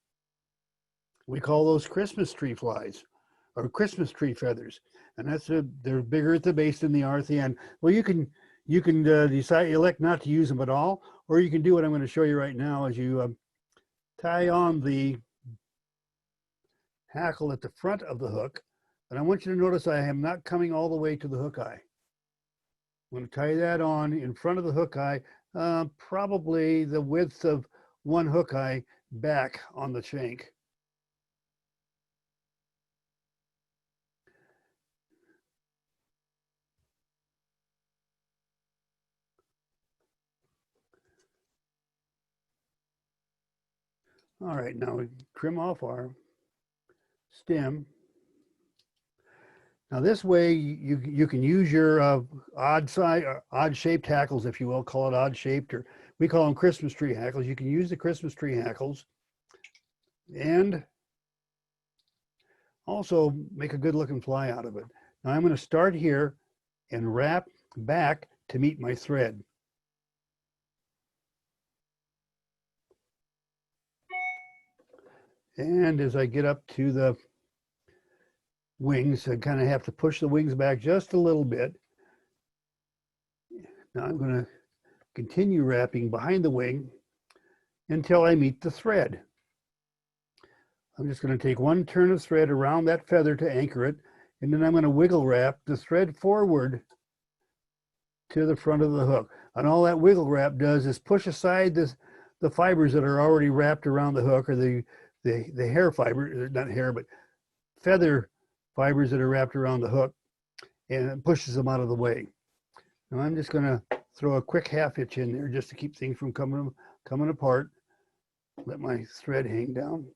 We call those Christmas tree flies or Christmas tree feathers, and they're bigger at the base than they are at the end. Well, you can elect not to use them at all, or you can do what I'm going to show you right now as you tie on the hackle at the front of the hook. And I want you to notice I am not coming all the way to the hook eye. I'm going to tie that on in front of the hook eye, probably the width of one hook eye back on the shank. All right, now we trim off our stem. Now this way you can use your odd shaped hackles, if you will, call it odd shaped, or we call them Christmas tree hackles. You can use the Christmas tree hackles and also make a good looking fly out of it. Now I'm going to start here and wrap back to meet my thread. And as I get up to the wings, I kind of have to push the wings back just a little bit. Now I'm going to continue wrapping behind the wing until I meet the thread. I'm just going to take one turn of thread around that feather to anchor it, and then I'm going to wiggle wrap the thread forward to the front of the hook. And all that wiggle wrap does is push aside the fibers that are already wrapped around the hook, or the hair fiber, not hair, but feather fibers that are wrapped around the hook, and it pushes them out of the way. Now I'm just going to throw a quick half hitch in there just to keep things from coming apart. Let my thread hang down.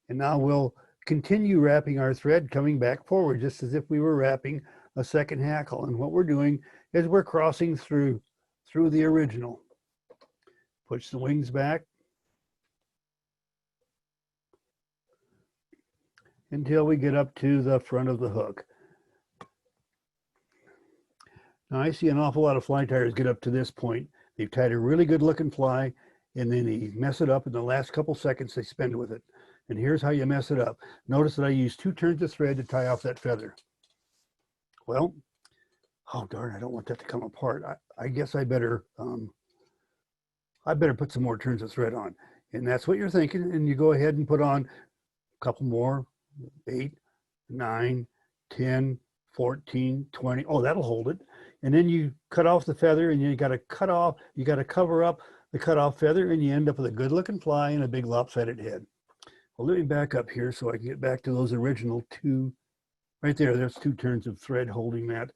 And now we'll continue wrapping our thread coming back forward, just as if we were wrapping a second hackle. And what we're doing is we're crossing through the original. Push the wings back until we get up to the front of the hook. Now I see an awful lot of fly tiers get up to this point. They've tied a really good looking fly, and then they mess it up in the last couple seconds they spend with it. And here's how you mess it up. Notice that I used 2 turns of thread to tie off that feather. Well, oh darn, I don't want that to come apart. I guess I better put some more turns of thread on. And that's what you're thinking. And you go ahead and put on a couple more, 8, 9, 10, 14, 20. Oh, that'll hold it. And then you cut off the feather, and you got to cover up the cut off feather, and you end up with a good looking fly and a big lopsided head. Well, let me back up here so I can get back to those original 2. Right there, there's 2 turns of thread holding that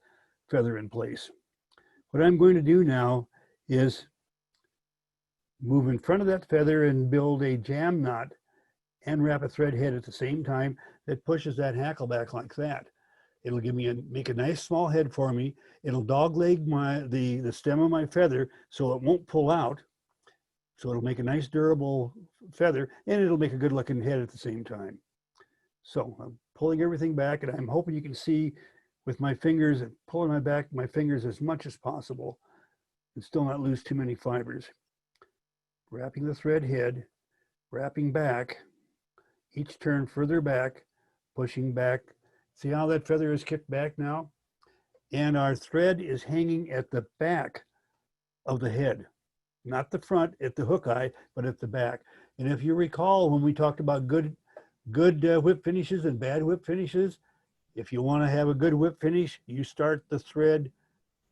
feather in place. What I'm going to do now is move in front of that feather and build a jam knot and wrap a thread head at the same time that pushes that hackle back like that. It'll make a nice small head for me. It'll dogleg the stem of my feather so it won't pull out. So it'll make a nice durable feather, and it'll make a good looking head at the same time. So I'm pulling everything back, and I'm hoping you can see with my fingers, pulling my fingers as much as possible and still not lose too many fibers. Wrapping the thread head, wrapping back, each turn further back, pushing back. See how that feather is kicked back now? And our thread is hanging at the back of the head. Not the front at the hook eye, but at the back. And if you recall, when we talked about good whip finishes and bad whip finishes, if you want to have a good whip finish, you start the thread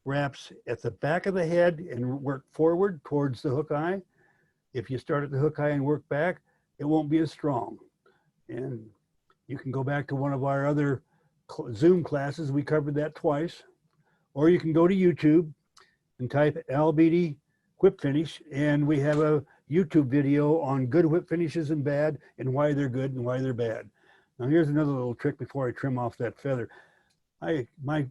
wraps at the back of the head and work forward towards the hook eye. If you start at the hook eye and work back, it won't be as strong. And you can go back to one of our other Zoom classes. We covered that twice. Or you can go to YouTube and type Al Beatty whip finish, and we have a YouTube video on good whip finishes and bad, and why they're good and why they're bad. Now here's another little trick before I trim off that feather. My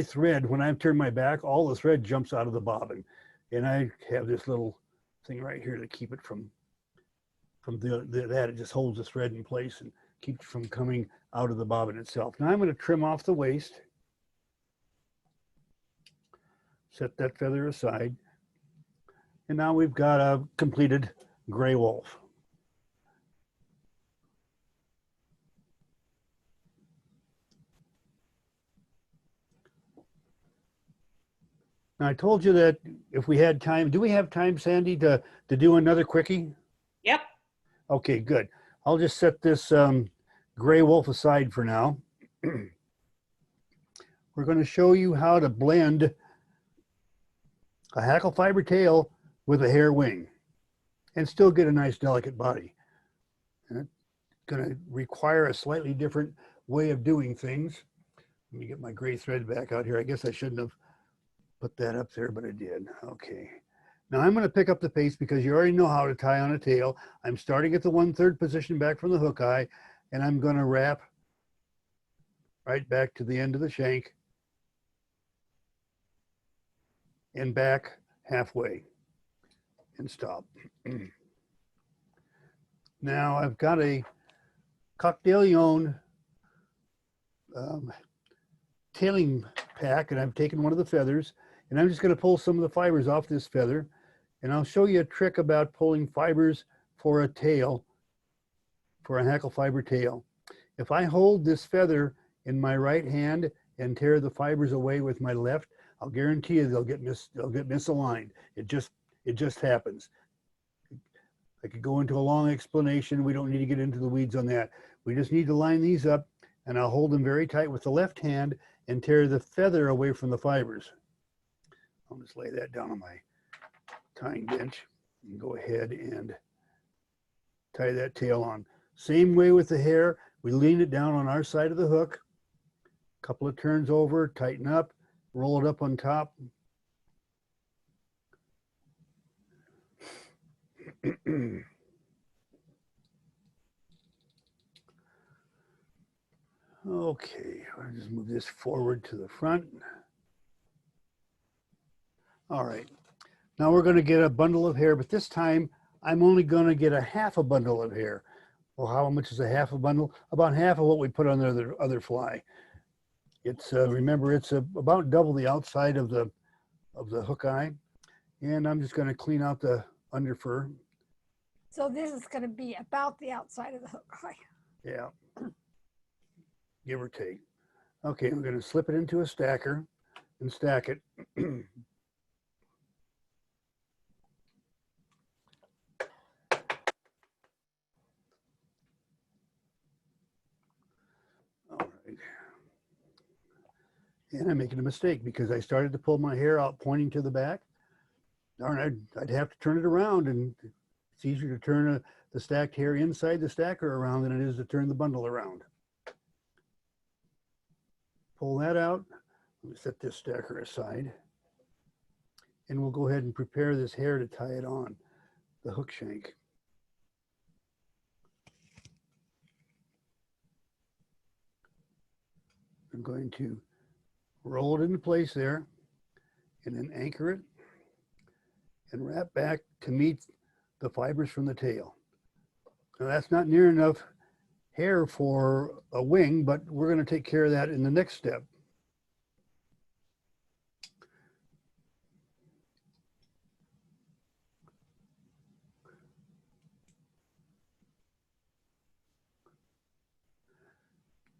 thread, when I turn my back, all the thread jumps out of the bobbin, and I have this little thing right here to keep it from that. It just holds the thread in place and keeps it from coming out of the bobbin itself. Now I'm going to trim off the waist, set that feather aside. And now we've got a completed gray wolf. Now I told you that if we had time, do we have time, Sandy, to do another quickie? Yep. Okay, good. I'll just set this gray wolf aside for now. We're going to show you how to blend a hackle fiber tail with a hair wing and still get a nice delicate body. And it's going to require a slightly different way of doing things. Let me get my gray thread back out here. I guess I shouldn't have put that up there, but I did. Okay. Now I'm going to pick up the pace because you already know how to tie on a tail. I'm starting at the 1/3 position back from the hook eye, and I'm going to wrap right back to the end of the shank and back halfway and stop. Now I've got a cocktail yarn tailing pack, and I've taken one of the feathers, and I'm just going to pull some of the fibers off this feather, and I'll show you a trick about pulling fibers for a tail, for a hackle fiber tail. If I hold this feather in my right hand and tear the fibers away with my left, I'll guarantee you they'll get misaligned. It just happens. I could go into a long explanation. We don't need to get into the weeds on that. We just need to line these up, and I'll hold them very tight with the left hand and tear the feather away from the fibers. I'll just lay that down on my tying bench and go ahead and tie that tail on. Same way with the hair. We lean it down on our side of the hook, a couple of turns over, tighten up, roll it up on top. Okay, I'll just move this forward to the front. All right, now we're going to get a bundle of hair, but this time I'm only going to get a half a bundle of hair. Well, how much is a half a bundle? About half of what we put on the other fly. It's remember, it's about double the outside of the hook eye, and I'm just going to clean out the under fur. So this is going to be about the outside of the hook eye. Yeah, give or take. Okay, I'm going to slip it into a stacker and stack it. All right. And I'm making a mistake because I started to pull my hair out pointing to the back. Darn, I'd have to turn it around, and it's easier to turn the stacked hair inside the stacker around than it is to turn the bundle around. Pull that out. Let me set this stacker aside. And we'll go ahead and prepare this hair to tie it on the hook shank. I'm going to roll it into place there and then anchor it and wrap back to meet the fibers from the tail. Now that's not near enough hair for a wing, but we're going to take care of that in the next step.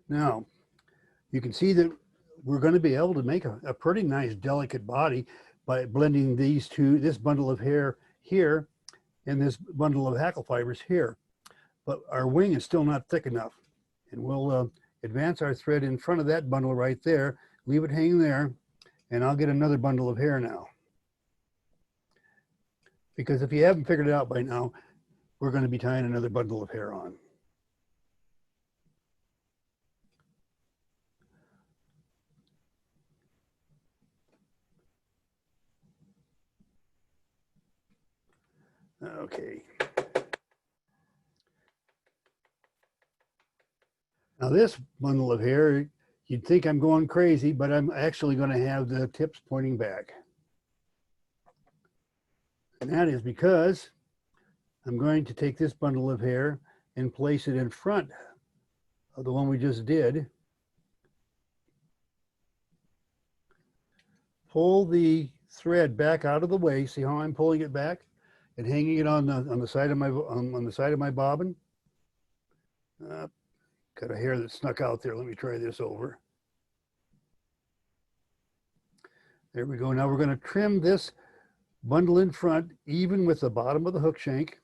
Now, you can see that we're going to be able to make a pretty nice delicate body by blending these two, this bundle of hair here and this bundle of hackle fibers here. But our wing is still not thick enough. And we'll advance our thread in front of that bundle right there, leave it hanging there, and I'll get another bundle of hair now. Because if you haven't figured it out by now, we're going to be tying another bundle of hair on. Okay. Now this bundle of hair, you'd think I'm going crazy, but I'm actually going to have the tips pointing back. And that is because I'm going to take this bundle of hair and place it in front of the one we just did. Pull the thread back out of the way. See how I'm pulling it back and hanging it on the side of my bobbin. Got a hair that snuck out there. Let me try this over. There we go. Now we're going to trim this bundle in front, even with the bottom of the hook shank.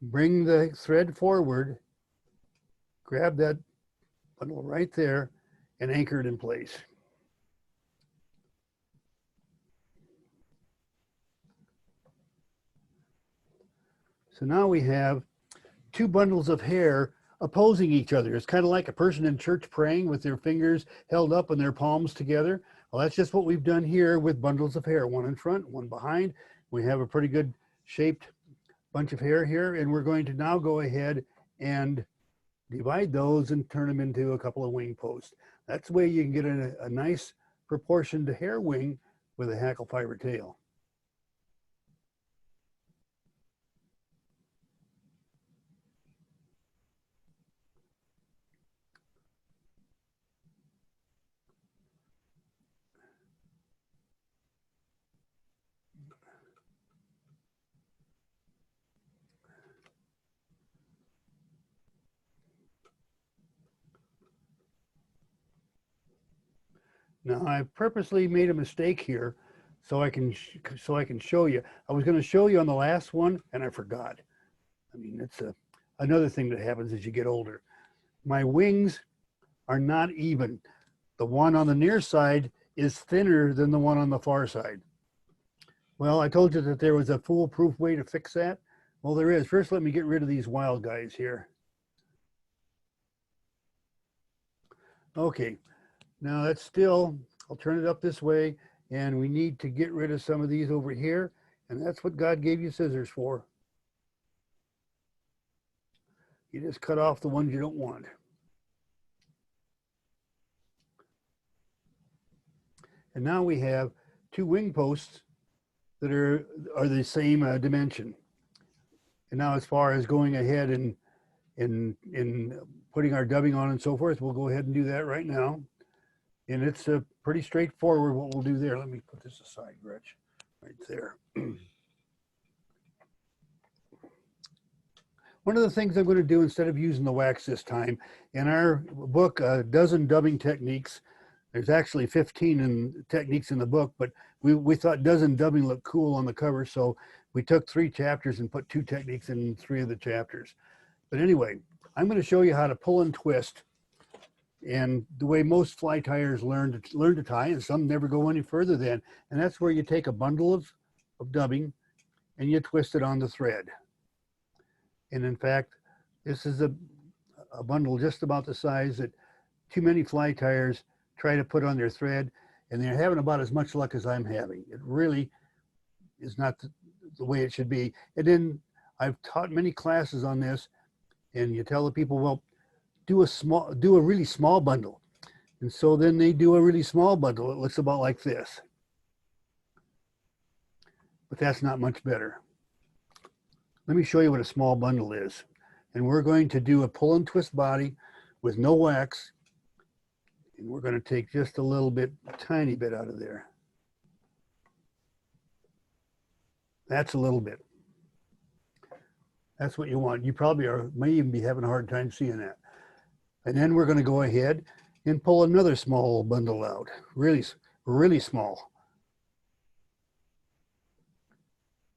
Bring the thread forward, grab that bundle right there, and anchor it in place. So now we have two bundles of hair opposing each other. It's kind of like a person in church praying with their fingers held up and their palms together. Well, that's just what we've done here with bundles of hair, one in front, one behind. We have a pretty good shaped bunch of hair here, and we're going to now go ahead and divide those and turn them into a couple of wing posts. That's the way you can get a nice proportioned hair wing with a hackle fiber tail. Now I purposely made a mistake here so I can show you. I was going to show you on the last one and I forgot. I mean, it's another thing that happens as you get older. My wings are not even. The one on the near side is thinner than the one on the far side. Well, I told you that there was a foolproof way to fix that. Well, there is. First, let me get rid of these wild guys here. Okay. Now that's still, I'll turn it up this way, and we need to get rid of some of these over here, and that's what God gave you scissors for. You just cut off the ones you don't want. And now we have two wing posts that are the same dimension. And now as far as going ahead and putting our dubbing on and so forth, we'll go ahead and do that right now. And it's pretty straightforward what we'll do there. Let me put this aside, Gretchen, right there. One of the things I'm going to do instead of using the wax this time, in our book, A Dozen Dubbing Techniques, there's actually 15 techniques in the book, but we thought dozen dubbing looked cool on the cover, so we took 3 chapters and put 2 techniques in 3 of the chapters. But anyway, I'm going to show you how to pull and twist. And the way most fly tyers learn to tie, and some never go any further than, and that's where you take a bundle of dubbing and you twist it on the thread. And in fact, this is a bundle just about the size that too many fly tyers try to put on their thread, and they're having about as much luck as I'm having. It really is not the way it should be. And then I've taught many classes on this, and you tell the people, well, do a really small bundle. And so then they do a really small bundle. It looks about like this. But that's not much better. Let me show you what a small bundle is. And we're going to do a pull and twist body with no wax. And we're going to take just a little bit, a tiny bit out of there. That's a little bit. That's what you want. You probably may even be having a hard time seeing that. And then we're going to go ahead and pull another small bundle out, really, really small.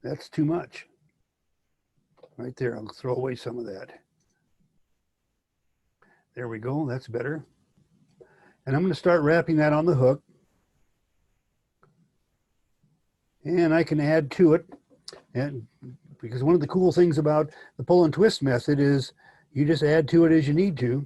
That's too much. Right there, I'll throw away some of that. There we go, that's better. And I'm going to start wrapping that on the hook. And I can add to it, and because one of the cool things about the pull and twist method is you just add to it as you need to.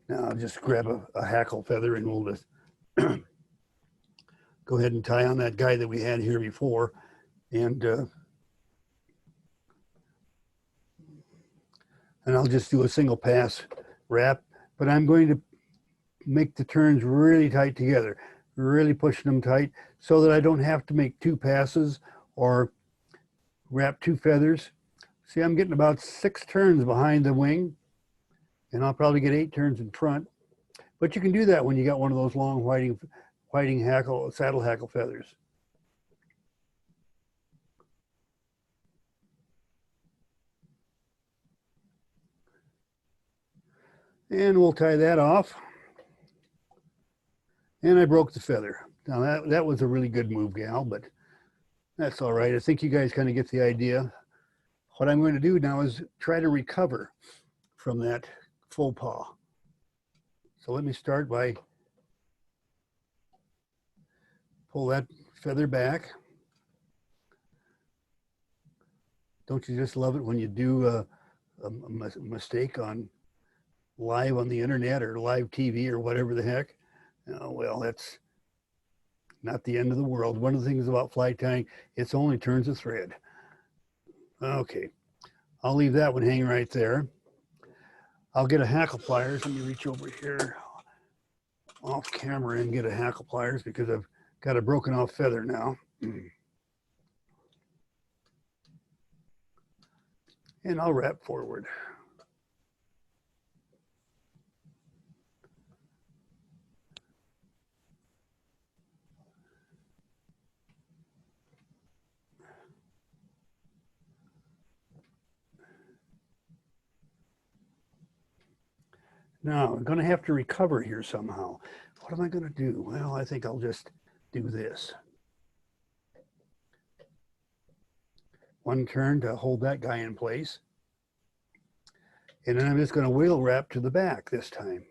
Now I'll just grab a hackle feather and we'll just go ahead and tie on that guy that we had here before. And I'll just do a single pass wrap, but I'm going to make the turns really tight together, really pushing them tight so that I don't have to make 2 passes or wrap 2 feathers. See, I'm getting about 6 turns behind the wing, and I'll probably get 8 turns in front. But you can do that when you got one of those long whiting hackle, saddle hackle feathers. And we'll tie that off. And I broke the feather. Now that was a really good move, gal, but that's all right. I think you guys kind of get the idea. What I'm going to do now is try to recover from that faux pas. So let me start by pull that feather back. Don't you just love it when you do a mistake on live on the internet or live TV or whatever the heck? Oh, well, that's not the end of the world. One of the things about fly tying, it's only turns a thread. Okay, I'll leave that one hanging right there. I'll get a hackle pliers. Let me reach over here off camera and get a hackle pliers because I've got a broken off feather now. And I'll wrap forward. Now, I'm going to have to recover here somehow. What am I going to do? Well, I think I'll just do this. One turn to hold that guy in place. And then I'm just going to wheel wrap to the back this time.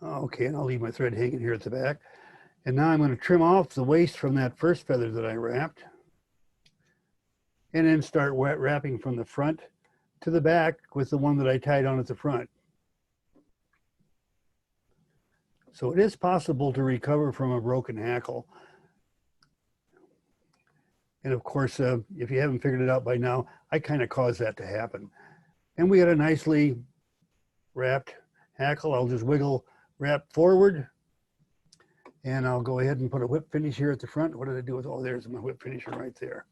Okay, and I'll leave my thread hanging here at the back. And now I'm going to trim off the waste from that first feather that I wrapped. And then start wrapping from the front to the back with the one that I tied on at the front. So it is possible to recover from a broken hackle. And of course, if you haven't figured it out by now, I kind of caused that to happen. And we got a nicely wrapped hackle. I'll just wiggle wrap forward. And I'll go ahead and put a whip finish here at the front. What did I do with, oh, there's my whip finisher right there.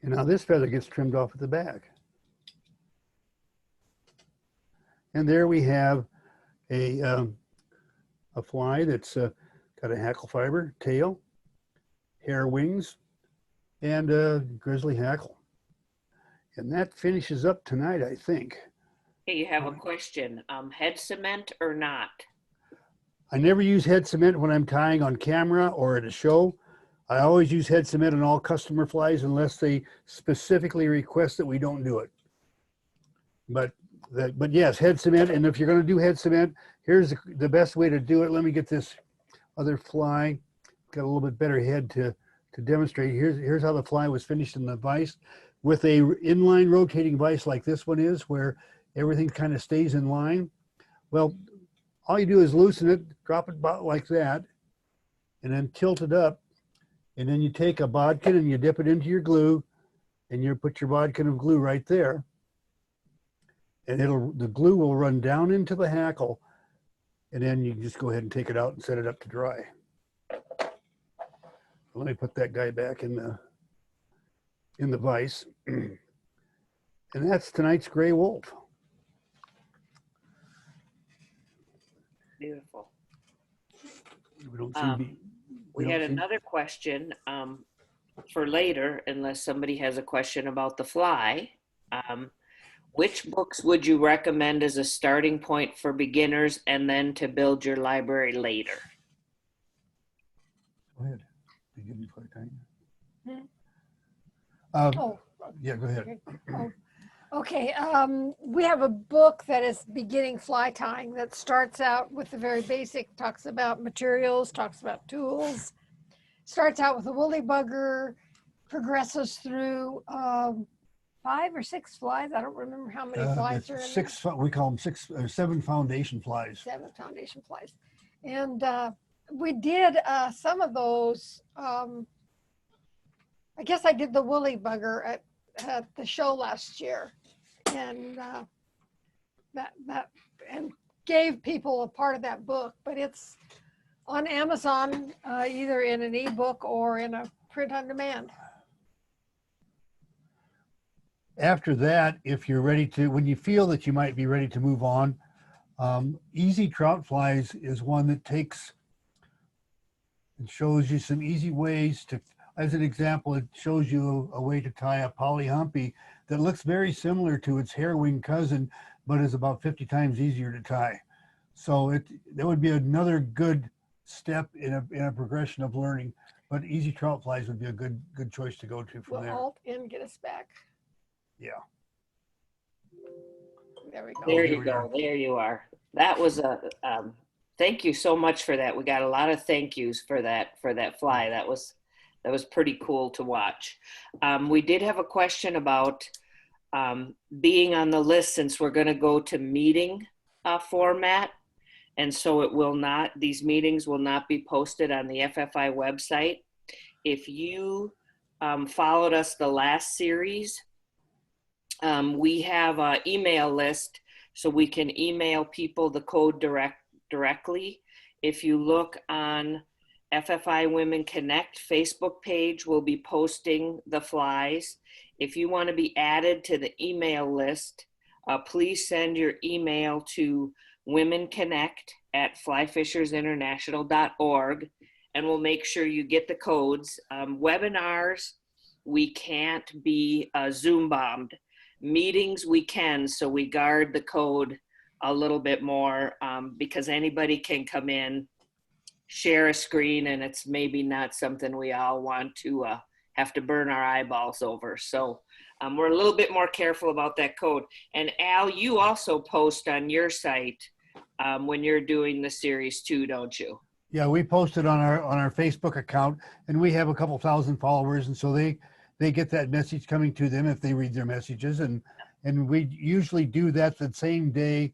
And now this feather gets trimmed off at the back. And there we have a fly that's got a hackle fiber, tail, hair wings, and a grizzly hackle. And that finishes up tonight, I think. Hey, you have a question. Head cement or not? I never use head cement when I'm tying on camera or at a show. I always use head cement on all customer flies unless they specifically request that we don't do it. But yes, head cement. And if you're going to do head cement, here's the best way to do it. Let me get this other fly. Got a little bit better head to demonstrate. Here's how the fly was finished in the vise with a inline rotating vise like this one is, where everything kind of stays in line. Well, all you do is loosen it, drop it about like that, and then tilt it up. And then you take a bodkin and you dip it into your glue, and you put your bodkin of glue right there. And the glue will run down into the hackle, and then you just go ahead and take it out and set it up to dry. Let me put that guy back in the vise. And that's tonight's gray Wulff. Beautiful. We had another question for later, unless somebody has a question about the fly. Which books would you recommend as a starting point for beginners and then to build your library later? Go ahead. Beginning fly tying. Yeah, go ahead. Okay, we have a book that is beginning fly tying that starts out with the very basic, talks about materials, talks about tools, starts out with a woolly bugger, progresses through 5 or 6 flies. I don't remember how many flies are in there. We call them 7 foundation flies. 7 foundation flies. And we did some of those. I guess I did the woolly bugger at the show last year, and that gave people a part of that book. But it's on Amazon, either in an ebook or in a print on demand. After that, if you're ready to, when you feel that you might be ready to move on, Easy Trout Flies is one that takes and shows you some easy ways to, as an example, it shows you a way to tie a polyhumpy that looks very similar to its hair wing cousin, but is about 50 times easier to tie. So that would be another good step in a progression of learning. But easy trout flies would be a good choice to go to from Will there. Alt in get us back? Yeah. There we go. There here you we go. are. There you are. That was a, thank you so much for that. We got a lot of thank yous for that fly. That was pretty cool to watch. We did have a question about being on the list, since we're going to go to meeting format. And so these meetings will not be posted on the FFI website. If you followed us the last series, we have an email list, so we can email people the code directly. If you look on FFI Women Connect Facebook page, we'll be posting the flies. If you want to be added to the email list, please send your email to womenconnect@flyfishersinternational.org, and we'll make sure you get the codes. Webinars, we can't be Zoom bombed. Meetings, we can, so we guard the code a little bit more, because anybody can come in, share a screen, and it's maybe not something we all want to have to burn our eyeballs over. So we're a little bit more careful about that code. And Al, you also post on your site when you're doing the series too, don't you? Yeah, we posted on our Facebook account, and we have a couple thousand followers, and so they get that message coming to them if they read their messages, and we usually do that the same day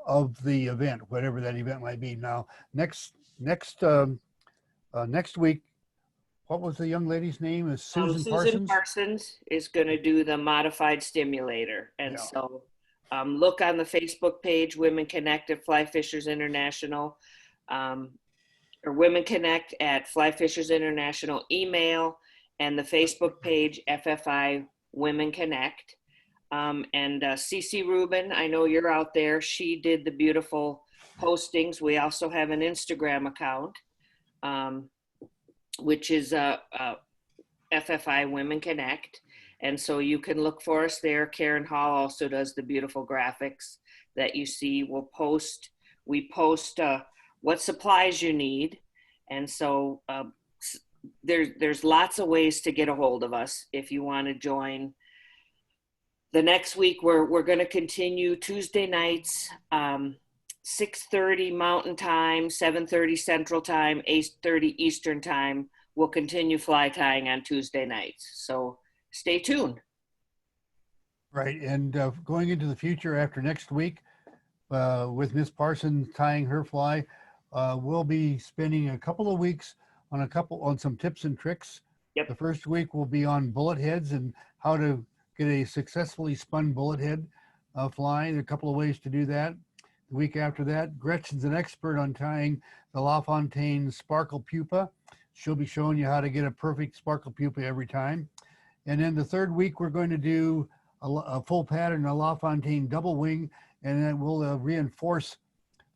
of the event, whatever that event might be. Now, next week, what was the young lady's name? Is Susan Parsons? Parsons is going to do the modified stimulator, and Yeah. so look on the Facebook page, Women Connect at Fly Fishers International, or Women Connect at Fly Fishers International email, and the Facebook page, FFI Women Connect. And Cece Rubin, I know you're out there. She did the beautiful postings. We also have an Instagram account, which is FFI Women Connect. And so you can look for us there. Karen Hall also does the beautiful graphics that you see. We post what supplies you need. And so there's lots of ways to get a hold of us if you want to join. The next week, we're going to continue Tuesday nights, 6:30 Mountain Time, 7:30 Central Time, 8:30 Eastern Time. We'll continue fly tying on Tuesday nights. So stay tuned. Right, and going into the future after next week, with Miss Parsons tying her fly, we'll be spending a couple of weeks on some tips and tricks. Yep. The first week will be on bullet heads and how to get a successfully spun bullet head fly. There are a couple of ways to do that. The week after that, Gretchen's an expert on tying the LaFontaine sparkle pupa. She'll be showing you how to get a perfect sparkle pupa every time. And then the third week, we're going to do a full pattern, a LaFontaine double wing, and then we'll reinforce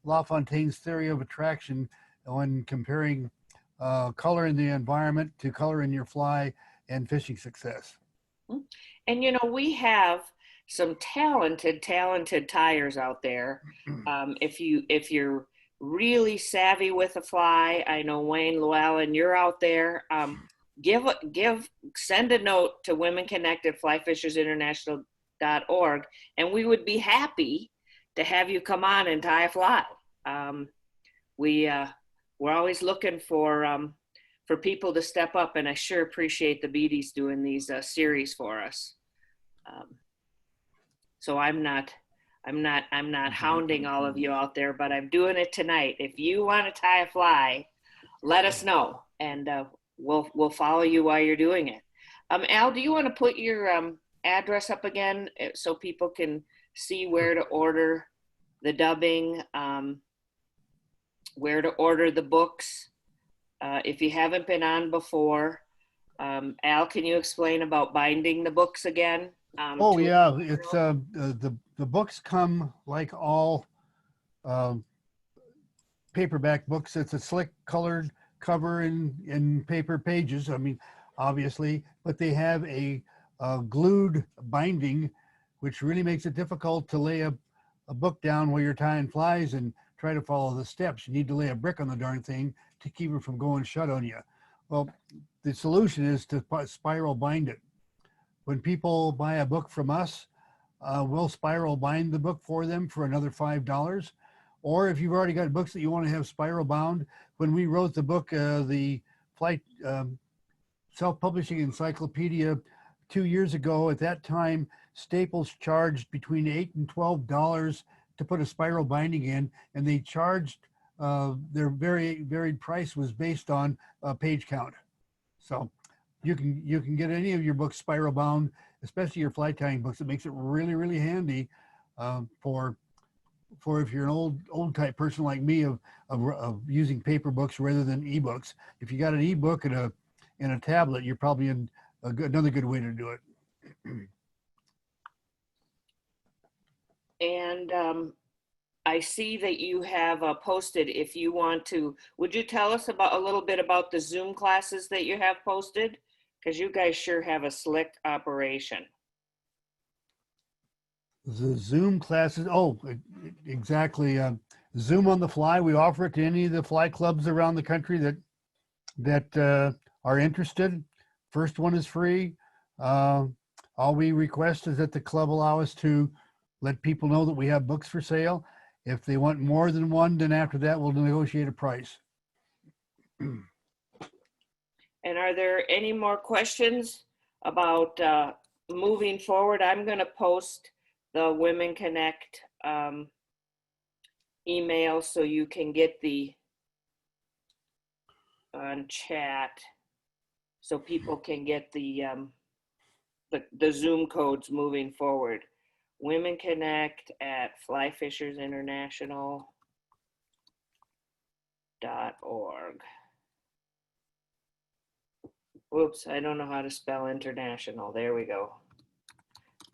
LaFontaine's theory of attraction when comparing color in the environment to color in your fly and fishing success. And we have some talented tyers out there. If you're really savvy with a fly, I know Wayne Llewellyn, you're out there. Send a note to Women Connect at flyfishersinternational.org, and we would be happy to have you come on and tie a fly. We're always looking for people to step up, and I sure appreciate the Beatties doing these series for us. So I'm not hounding all of you out there, but I'm doing it tonight. If you want to tie a fly, let us know, and we'll follow you while you're doing it. Al, do you want to put your address up again so people can see where to order the dubbing, where to order the books? If you haven't been on before, Al, can you explain about binding the books again? Yeah, it's the books come like all paperback books. It's a slick colored cover in paper pages. I mean, obviously, but they have a glued binding, which really makes it difficult to lay a book down while you're tying flies and try to follow the steps. You need to lay a brick on the darn thing to keep it from going shut on you. Well, the solution is to spiral bind it. When people buy a book from us, we'll spiral bind the book for them for another $5. Or if you've already got books that you want to have spiral bound, when we wrote the book, the Flight Self-Publishing Encyclopedia 2 years ago, at that time, Staples charged between $8 and $12 to put a spiral binding in, and they charged their very varied price was based on page count. So you can get any of your books spiral bound, especially your fly tying books. It makes it really, really handy for if you're an old type person like me of using paper books rather than ebooks. If you got an ebook and a tablet, you're probably in another good way to do it. And I see that you have posted, if you want to, would you tell us about a little bit about the Zoom classes that you have posted? Because you guys sure have a slick operation. The Zoom classes, oh, exactly. Zoom on the fly, we offer it to any of the fly clubs around the country that are interested. First one is free. All we request is that the club allow us to let people know that we have books for sale. If they want more than one, then after that, we'll negotiate a price. And are there any more questions about moving forward? I'm going to post the Women Connect email so you can get the on chat, so people can get the Zoom codes moving forward. Women Connect at flyfishersinternational.org. Whoops, I don't know how to spell international. There we go.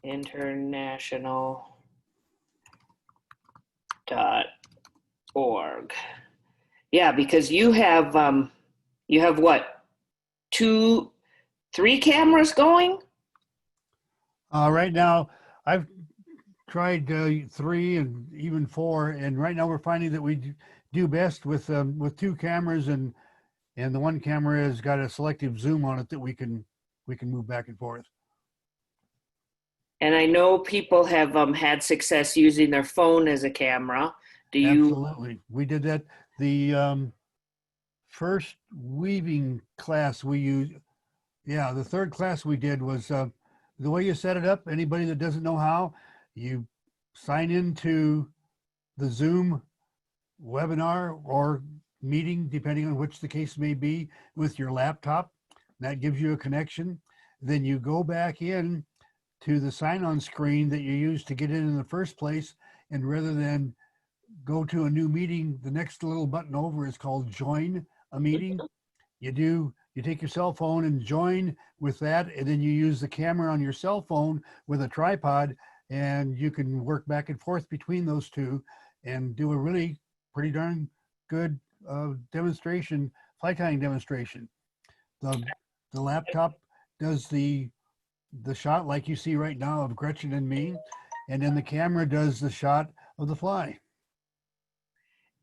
International.org. Yeah, because you have what? 2, 3 cameras going? Right now, I've tried 3 and even 4, and right now we're finding that we do best with 2 cameras, and the one camera has got a selective zoom on it that we can move back and forth. And I know people have had success using their phone as a camera. Do you? Absolutely, we did that. The first weaving class we used, yeah, the third class we did was the way you set it up. Anybody that doesn't know how, you sign into the Zoom webinar or meeting, depending on which the case may be, with your laptop. That gives you a connection. Then you go back in to the sign-on screen that you used to get in the first place, and rather than go to a new meeting, the next little button over is called Join a Meeting. You take your cell phone and join with that, and then you use the camera on your cell phone with a tripod, and you can work back and forth between those two and do a really pretty darn good demonstration, fly tying demonstration. The laptop does the shot like you see right now of Gretchen and me, and then the camera does the shot of the fly.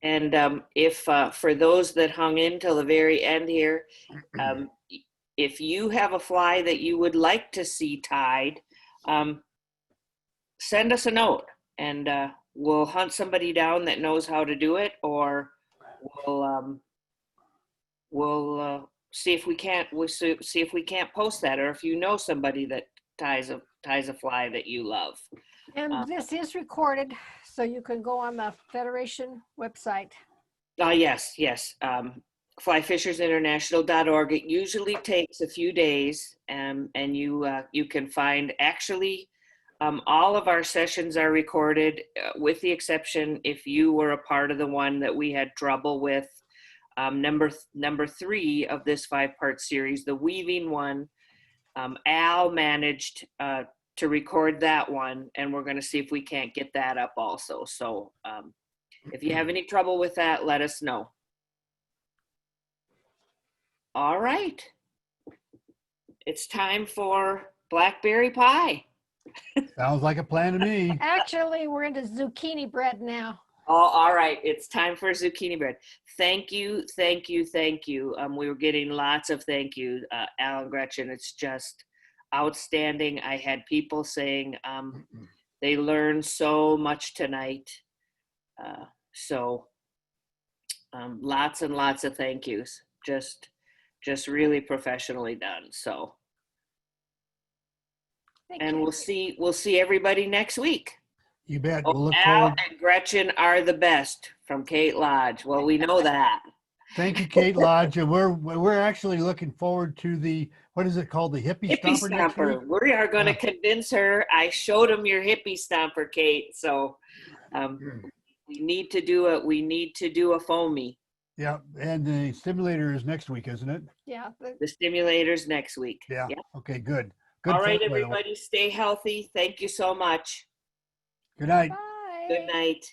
And if for those that hung in till the very end here, if you have a fly that you would like to see tied, send us a note, and we'll hunt somebody down that knows how to do it, or we'll see if we can't post that, or if you know somebody that ties a fly that you love. And this is recorded, so you can go on the Federation website. Yes. Flyfishersinternational.org. It usually takes a few days, and you can find, actually, all of our sessions are recorded, with the exception if you were a part of the one that we had trouble with, number 3 of this 5-part series, the weaving one. Al managed to record that one, and we're going to see if we can't get that up also. So if you have any trouble with that, let us know. All right. it's time for blackberry pie. Sounds like a plan to me. Actually, we're into zucchini bread now. Oh, all right. It's time for zucchini bread. Thank you, thank you, thank you. We were getting lots of thank you, Al and Gretchen. It's just outstanding. I had people saying they learned so much tonight. So lots and lots of thank yous. Just really professionally done. So, Thank and you. we'll see everybody next week. You bet. Oh, We'll look Al forward. and Gretchen are the best from Kate Lodge. Well, we know that. Thank you, Kate Lodge. And we're actually looking forward to the, what is it called? The hippie Hippie stomper next week? stomper. We are going to convince her. I showed him your hippie stomper, Kate. So we need to do it. We need to do a foamy. Yeah. And the stimulator is next week, isn't it? Yeah. The stimulators next week. Yeah. Yep. Okay, good. Good. All right, forward. everybody, stay healthy. Thank you so much. Good night. Bye. Good night.